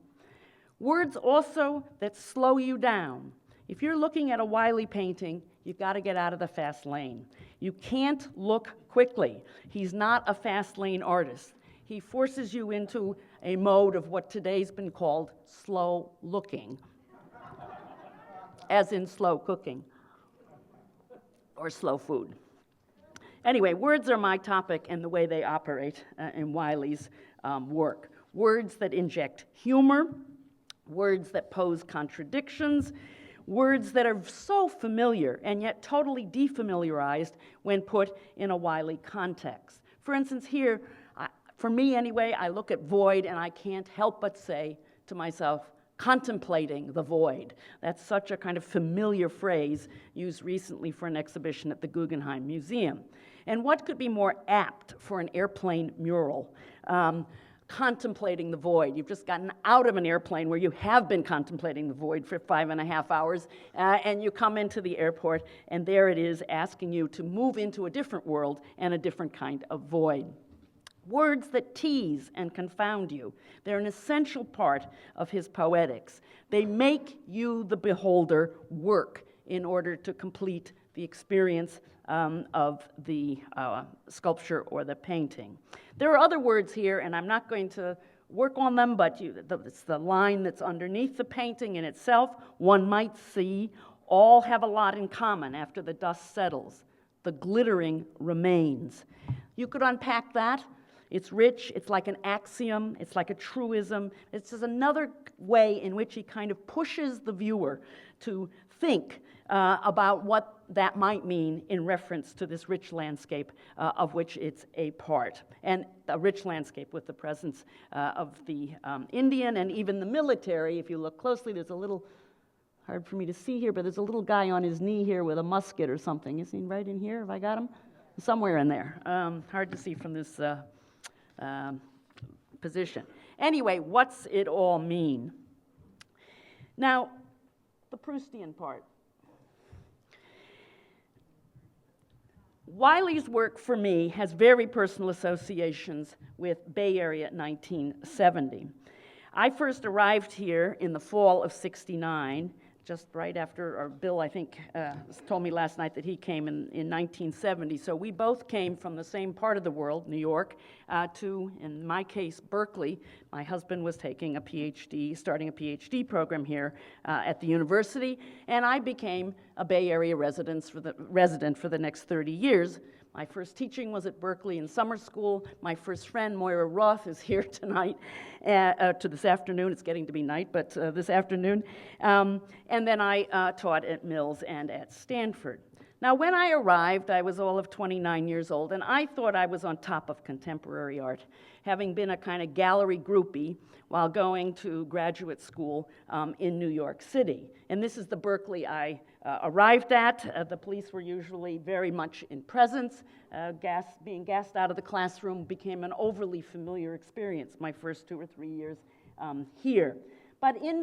Words also that slow you down. If you're looking at a Wiley painting, you've got to get out of the fast lane. You can't look quickly. He's not a fast lane artist. He forces you into a mode of what today's been called slow looking, as in slow cooking or slow food. Anyway, words are my topic and the way they operate in Wiley's work. Words that inject humor, words that pose contradictions, words that are so familiar and yet totally defamiliarized when put in a Wiley context. For instance, here, For me, anyway, I look at void and I can't help but say to myself, contemplating the void. That's such a kind of familiar phrase used recently for an exhibition at the Guggenheim Museum. And what could be more apt for an airplane mural? Contemplating the void. You've just gotten out of an airplane where you have been contemplating the void for 5.5 hours, and you come into the airport, and there it is asking you to move into a different world and a different kind of void. Words that tease and confound you. They're an essential part of his poetics. They make you, the beholder, work in order to complete the experience of the sculpture or the painting. There are other words here, and I'm not going to work on them, but it's the line that's underneath the painting in itself. One might see, all have a lot in common after the dust settles. The glittering remains. You could unpack that. It's rich, it's like an axiom, it's like a truism. It's just another way in which he kind of pushes the viewer to think about what that might mean in reference to this rich landscape of which it's a part. And a rich landscape with the presence of the Indian and even the military. If you look closely, there's a little, hard for me to see here, but there's a little guy on his knee here with a musket or something. Is he right in here? Have I got him? Somewhere in there. Hard to see from this position. Anyway, what's it all mean? Now, the Proustian part. Wiley's work for me has very personal associations with Bay Area 1970. I first arrived here in the fall of '69, just right after, or Bill, I think, told me last night that he came in 1970. So we both came from the same part of the world, New York, to, in my case, Berkeley. My husband was taking a PhD, starting a PhD program here at the university, and I became a Bay Area resident for the next 30 years. My first teaching was at Berkeley in summer school. My first friend, Moira Roth, is here tonight, to this afternoon. It's getting to be night, but this afternoon. And then I taught at Mills and at Stanford. Now, when I arrived, I was all of 29 years old, and I thought I was on top of contemporary art, having been a kind of gallery groupie while going to graduate school in New York City. And this is the Berkeley I arrived at. The police were usually very much in presence. Being gassed out of the classroom became an overly familiar experience my first 2 or 3 years here. But in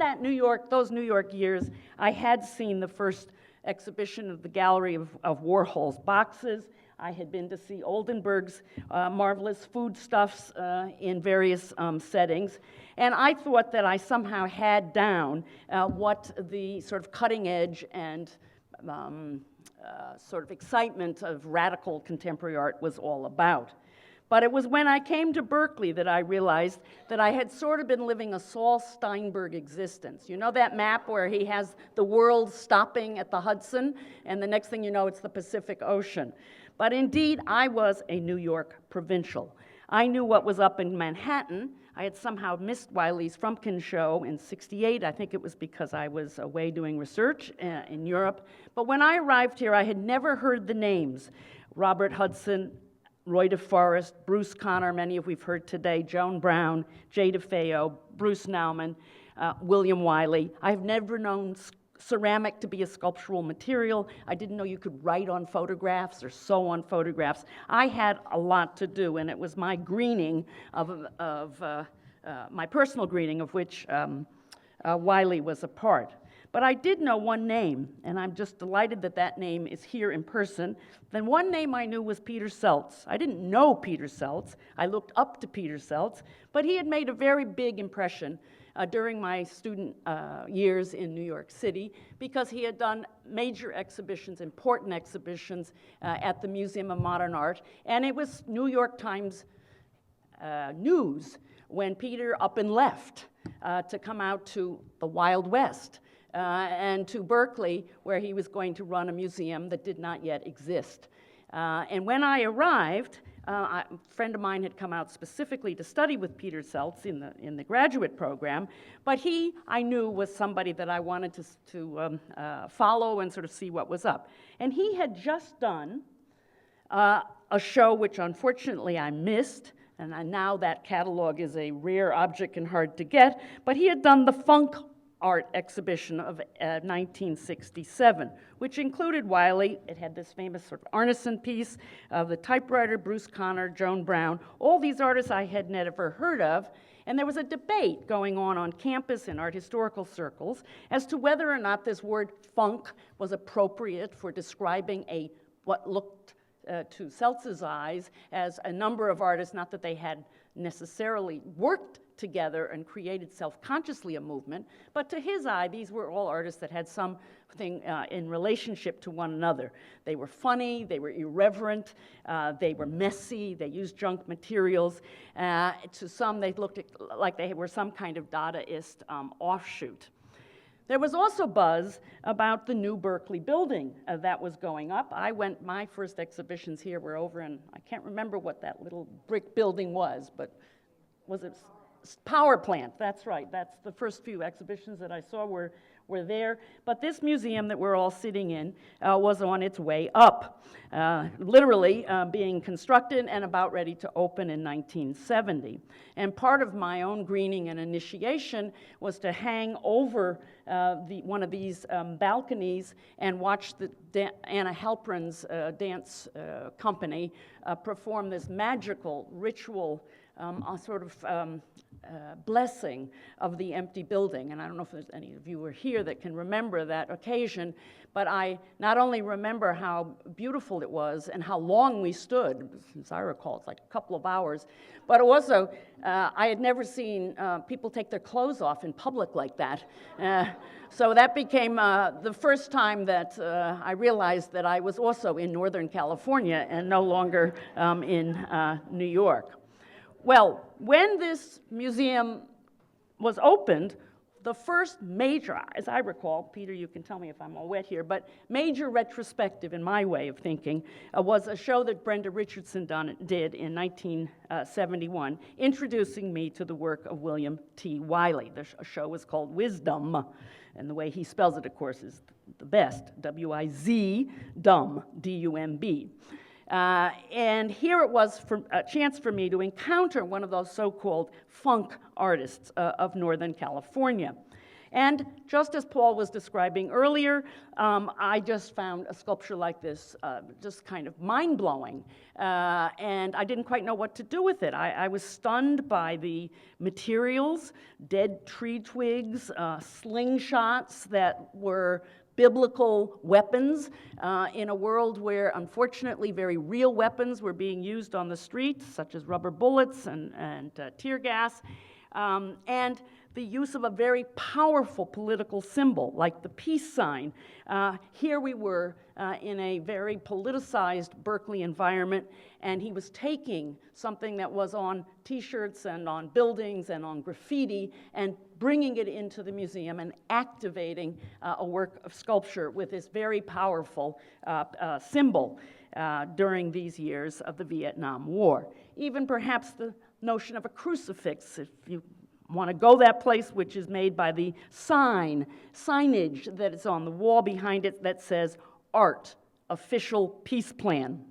those New York years, I had seen the first exhibition of the Gallery of Warhol's boxes. I had been to see Oldenburg's marvelous foodstuffs in various settings, and I thought that I somehow had down what the sort of cutting edge and sort of excitement of radical contemporary art was all about. But it was when I came to Berkeley that I realized that I had sort of been living a Saul Steinberg existence. You know that map where he has the world stopping at the Hudson, and the next thing you know, it's the Pacific Ocean. But indeed, I was a New York provincial. I knew what was up in Manhattan. I had somehow missed Wiley's Frumpkin show in '68. I think it was because I was away doing research in Europe. But when I arrived here, I had never heard the names Robert Hudson, Roy DeForest, Bruce Conner, many of we've heard today, Joan Brown, Jay DeFeo, Bruce Nauman, William Wiley. I've never known ceramic to be a sculptural material. I didn't know you could write on photographs or sew on photographs. I had a lot to do, and it was my greening of my personal greening, of which Wiley was a part. But I did know one name, and I'm just delighted that that name is here in person. Then one name I knew was Peter Seltz. I didn't know Peter Seltz. I looked up to Peter Seltz, but he had made a very big impression during my student years in New York City because he had done major exhibitions, important exhibitions at the Museum of Modern Art, and it was New York Times news when Peter up and left to come out to the Wild West. And to Berkeley, where he was going to run a museum that did not yet exist. And when I arrived, a friend of mine had come out specifically to study with Peter Seltz in the graduate program, but he, I knew, was somebody that I wanted to follow and sort of see what was up. And he had just done a show which unfortunately I missed, And now that catalog is a rare object and hard to get, but he had done the Funk Art exhibition of 1967, which included Wiley. It had this famous sort of Arneson piece of the typewriter, Bruce Conner, Joan Brown, all these artists I had never heard of. And there was a debate going on campus in art historical circles as to whether or not this word funk was appropriate for describing what looked to Seltz's eyes as a number of artists, not that they had necessarily worked together and created self-consciously a movement, but to his eye, these were all artists that had something in relationship to one another. They were funny, they were irreverent, they were messy, they used junk materials. To some, they looked like they were some kind of Dadaist offshoot. There was also buzz about the new Berkeley building that was going up. My first exhibitions here were over in, I can't remember what that little brick building was, but was it power plant? That's right. That's the first few exhibitions that I saw were there. But this museum that we're all sitting in was on its way up, literally being constructed and about ready to open in 1970. And part of my own greening and initiation was to hang over one of these balconies and watch Anna Halprin's dance company perform this magical ritual sort of blessing of the empty building. And I don't know if there's any of you who are here that can remember that occasion, but I not only remember how beautiful it was and how long we stood, as I recall, it's like a couple of hours, but also I had never seen people take their clothes off in public like that. So that became the first time that I realized that I was also in Northern California and no longer in New York. Well, when this museum was opened, the first major, as I recall, Peter, you can tell me if I'm all wet here, but major retrospective in my way of thinking was a show that Brenda Richardson did in 1971, introducing me to the work of William T. Wiley. The show was called Wisdom, and the way he spells it, of course, is the best, W-I-Z, dumb, D-U-M-B. And here it was a chance for me to encounter one of those so-called funk artists of Northern California. And just as Paul was describing earlier, I just found a sculpture like this just kind of mind-blowing. And I didn't quite know what to do with it. I was stunned by the materials, dead tree twigs, slingshots that were biblical weapons in a world where, unfortunately, very real weapons were being used on the streets, such as rubber bullets and tear gas, and the use of a very powerful political symbol, like the peace sign. Here we were in a very politicized Berkeley environment, and he was taking something that was on T-shirts and on buildings and on graffiti and bringing it into the museum and activating a work of sculpture with this very powerful symbol during these years of the Vietnam War. Even perhaps the notion of a crucifix, if you want to go that place, which is made by the signage that is on the wall behind it that says, Art, Official Peace Plan.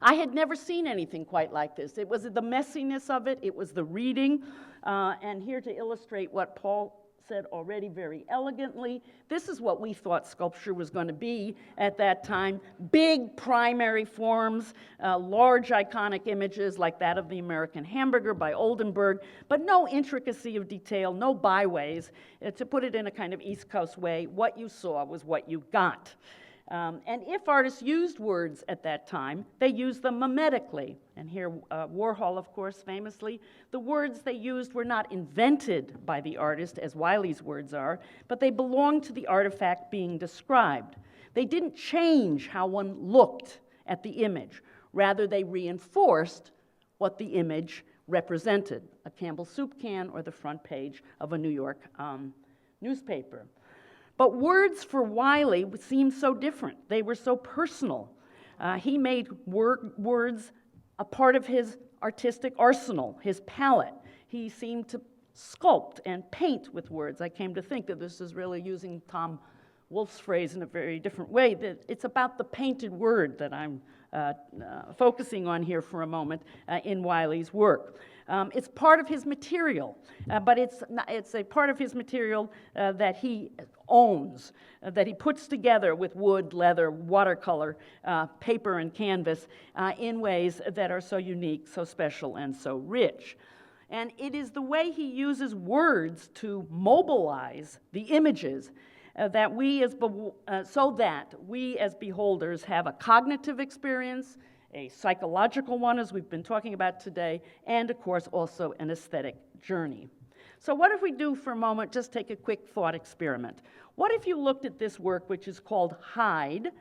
I had never seen anything quite like this. It was the messiness of it, it was the reading, and here to illustrate what Paul said already very elegantly, this is what we thought sculpture was going to be at that time. Big primary forms, large iconic images like that of the American Hamburger by Oldenburg, but no intricacy of detail, no byways. To put it in a kind of East Coast way, what you saw was what you got. And if artists used words at that time, they used them mimetically. And here, Warhol, of course, famously, the words they used were not invented by the artist, as Wiley's words are, but they belonged to the artifact being described. They didn't change how one looked at the image. Rather, they reinforced what the image represented, a Campbell's soup can or the front page of a New York newspaper. But words for Wiley seemed so different. They were so personal. He made words a part of his artistic arsenal, his palette. He seemed to sculpt and paint with words. I came to think that this is really using Tom Wolfe's phrase in a very different way, that it's about the painted word that I'm focusing on here for a moment in Wiley's work. It's part of his material, but it's a part of his material that he owns, that he puts together with wood, leather, watercolor, paper, and canvas in ways that are so unique, so special, and so rich. And it is the way he uses words to mobilize the images that we as beholders have a cognitive experience, a psychological one, as we've been talking about today, and of course also an aesthetic journey. So what if we do for a moment, just take a quick thought experiment. What if you looked at this work, which is called Hide,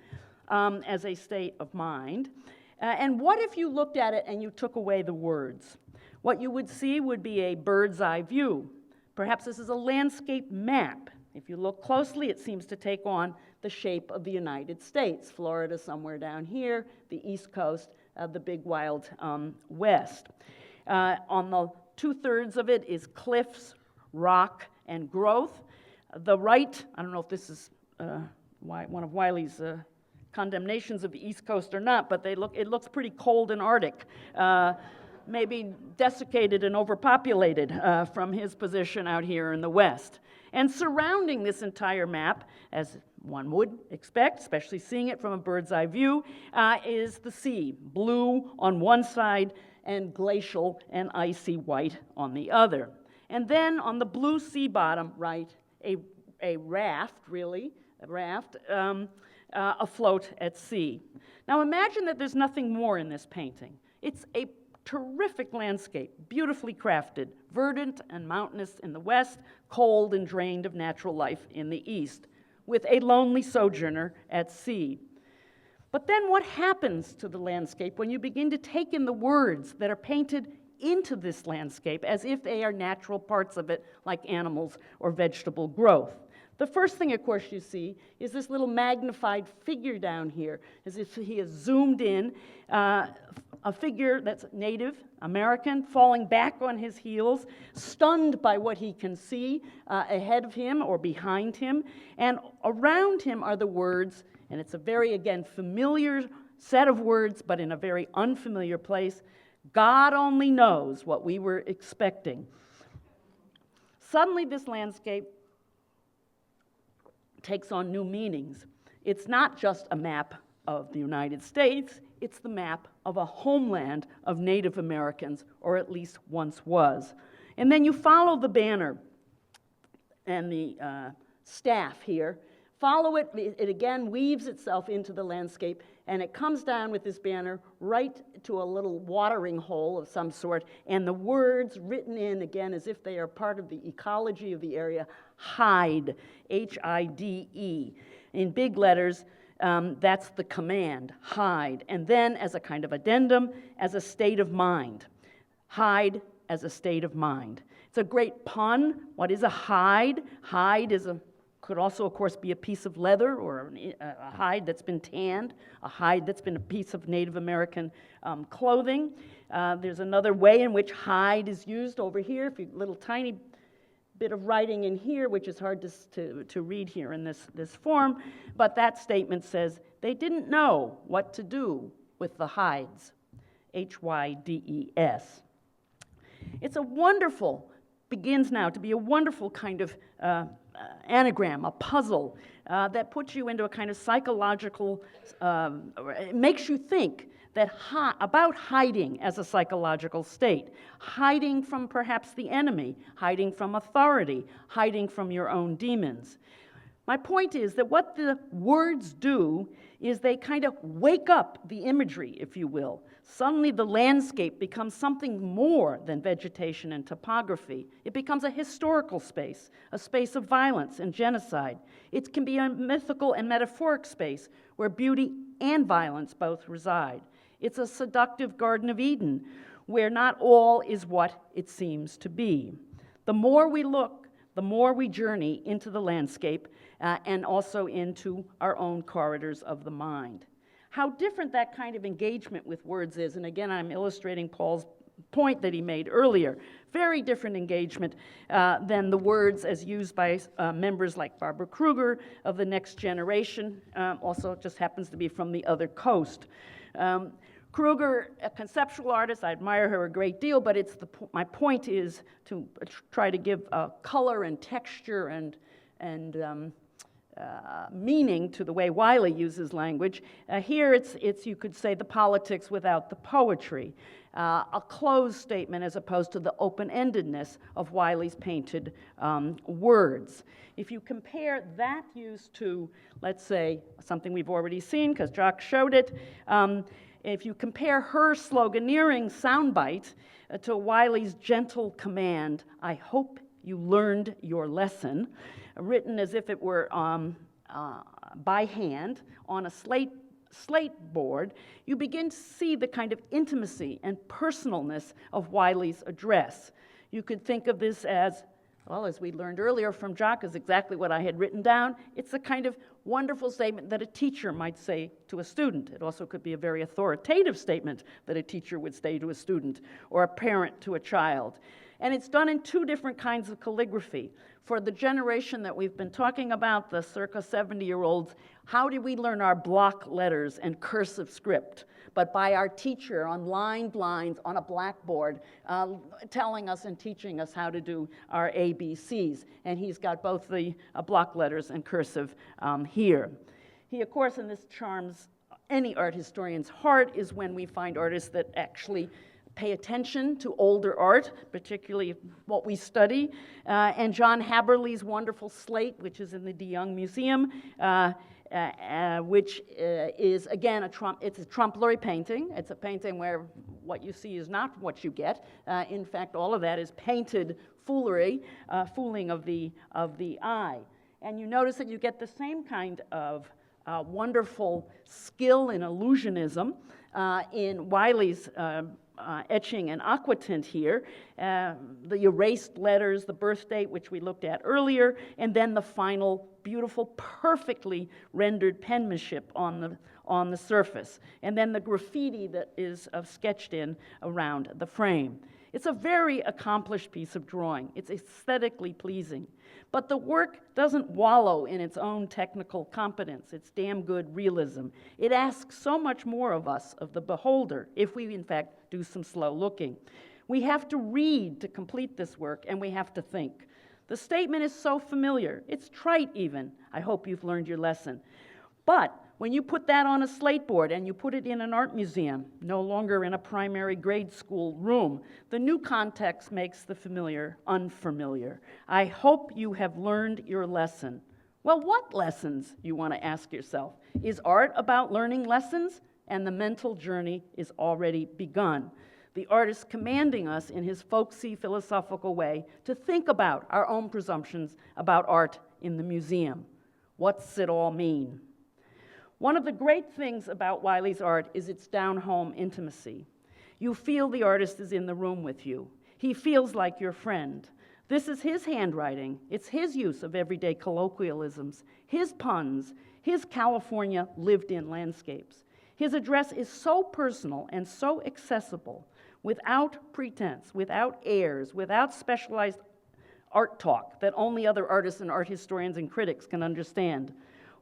as a state of mind, and what if you looked at it and you took away the words? What you would see would be a bird's eye view. Perhaps this is a landscape map. If you look closely, it seems to take on the shape of the United States. Florida somewhere down here, the East Coast, the big wild West. On the 2/3 of it is cliffs, rock, and growth. The right, I don't know if this is one of Wiley's condemnations of the East Coast or not, but it looks pretty cold and Arctic. Maybe desiccated and overpopulated from his position out here in the West. And surrounding this entire map, as one would expect, especially seeing it from a bird's eye view, is the sea, blue on one side and glacial and icy white on the other. And then on the blue sea bottom, right, a raft, really, afloat at sea. Now imagine that there's nothing more in this painting. It's a terrific landscape, beautifully crafted, verdant and mountainous in the west, cold and drained of natural life in the east, with a lonely sojourner at sea. But then what happens to the landscape when you begin to take in the words that are painted into this landscape as if they are natural parts of it, like animals or vegetable growth? The first thing, of course, you see is this little magnified figure down here, as if he has zoomed in, a figure that's Native American, falling back on his heels, stunned by what he can see ahead of him or behind him. And around him are the words, and it's a very, again, familiar set of words, but in a very unfamiliar place. God only knows what we were expecting. Suddenly, this landscape takes on new meanings. It's not just a map of the United States, it's the map of a homeland of Native Americans, or at least once was. And then you follow the banner and the staff here. Follow it, it again weaves itself into the landscape, and it comes down with this banner right to a little watering hole of some sort, and the words written in, again, as if they are part of the ecology of the area, hide, H-I-D-E. In big letters, that's the command, hide. And then as a kind of addendum, as a state of mind. Hide as a state of mind. It's a great pun. What is a hide? Hide could also, of course, be a piece of leather or a hide that's been tanned, a hide that's been a piece of Native American clothing. There's another way in which hide is used over here, little tiny bit of writing in here, which is hard to read here in this form, but that statement says, they didn't know what to do with the hides, H-Y-D-E-S. It's begins now to be a wonderful kind of anagram, a puzzle that puts you into a kind of psychological, it makes you think about hiding as a psychological state, hiding from perhaps the enemy, hiding from authority, hiding from your own demons. My point is that what the words do is they kind of wake up the imagery, if you will. Suddenly the landscape becomes something more than vegetation and topography. It becomes a historical space, a space of violence and genocide. It can be a mythical and metaphoric space where beauty and violence both reside. It's a seductive Garden of Eden where not all is what it seems to be. The more we look, the more we journey into the landscape and also into our own corridors of the mind. How different that kind of engagement with words is, and again, I'm illustrating Paul's point that he made earlier. Very different engagement than the words as used by members like Barbara Kruger of the Next Generation, also just happens to be from the other coast. Kruger, a conceptual artist, I admire her a great deal, but my point is to try to give color and texture and meaning to the way Wiley uses language. Here it's, you could say, the politics without the poetry. A closed statement as opposed to the open-endedness of Wiley's painted words. If you compare that use to, let's say, something we've already seen, because Jock showed it, if you compare her sloganeering soundbite to Wiley's gentle command, "I hope you learned your lesson," written as if it were by hand on a slate board, you begin to see the kind of intimacy and personalness of Wiley's address. You could think of this as, well, as we learned earlier from Jock, is exactly what I had written down. It's a kind of wonderful statement that a teacher might say to a student. It also could be a very authoritative statement that a teacher would say to a student, or a parent to a child. And it's done in two different kinds of calligraphy. For the generation that we've been talking about, the circa 70-year-olds, how did we learn our block letters and cursive script? But by our teacher on lined lines on a blackboard, telling us and teaching us how to do our ABCs. And he's got both the block letters and cursive here. He, of course, and this charms any art historian's heart, is when we find artists that actually pay attention to older art, particularly what we study. And John Haberle's wonderful slate, which is in the de Young Museum, which is, again, it's a trompe-l'oeil painting. It's a painting where what you see is not what you get. In fact, all of that is painted foolery, fooling of the eye. And you notice that you get the same kind of wonderful skill in illusionism in Wiley's etching and aquatint here, the erased letters, the birth date, which we looked at earlier, and then the final beautiful, perfectly rendered penmanship on the surface, and then the graffiti that is sketched in around the frame. It's a very accomplished piece of drawing. It's aesthetically pleasing. But the work doesn't wallow in its own technical competence, its damn good realism. It asks so much more of us, of the beholder, if we in fact do some slow looking. We have to read to complete this work, and we have to think. The statement is so familiar. It's trite even. I hope you've learned your lesson. But when you put that on a slate board and you put it in an art museum, no longer in a primary grade school room, the new context makes the familiar unfamiliar. I hope you have learned your lesson. Well, what lessons, you want to ask yourself? Is art about learning lessons? And the mental journey is already begun. The artist commanding us in his folksy philosophical way to think about our own presumptions about art in the museum. What's it all mean? One of the great things about Wiley's art is its down-home intimacy. You feel the artist is in the room with you. He feels like your friend. This is his handwriting. It's his use of everyday colloquialisms, his puns, his California lived-in landscapes. His address is so personal and so accessible, without pretense, without airs, without specialized art talk that only other artists and art historians and critics can understand.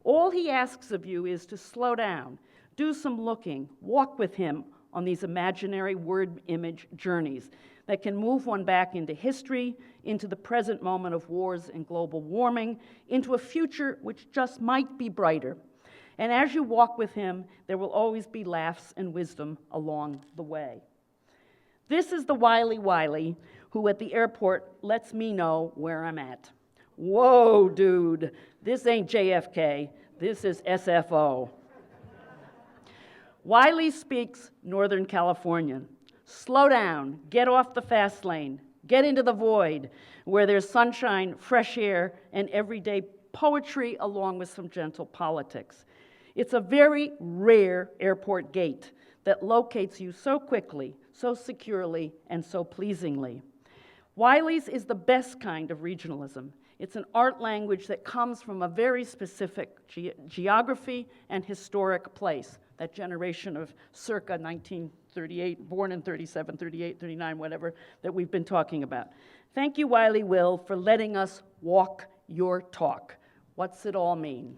All he asks of you is to slow down, do some looking, walk with him on these imaginary word-image journeys that can move one back into history, into the present moment of wars and global warming, into a future which just might be brighter. And as you walk with him, there will always be laughs and wisdom along the way. This is the Wiley who at the airport lets me know where I'm at. Whoa, dude, this ain't JFK, this is SFO. Wiley speaks Northern Californian. Slow down, get off the fast lane, get into the void where there's sunshine, fresh air, and everyday poetry along with some gentle politics. It's a very rare airport gate that locates you so quickly, so securely, and so pleasingly. Wiley's is the best kind of regionalism. It's an art language that comes from a very specific geography and historic place, that generation of circa 1938, born in 37, 38, 39, whatever, that we've been talking about. Thank you, Wiley Will, for letting us walk your talk. What's it all mean?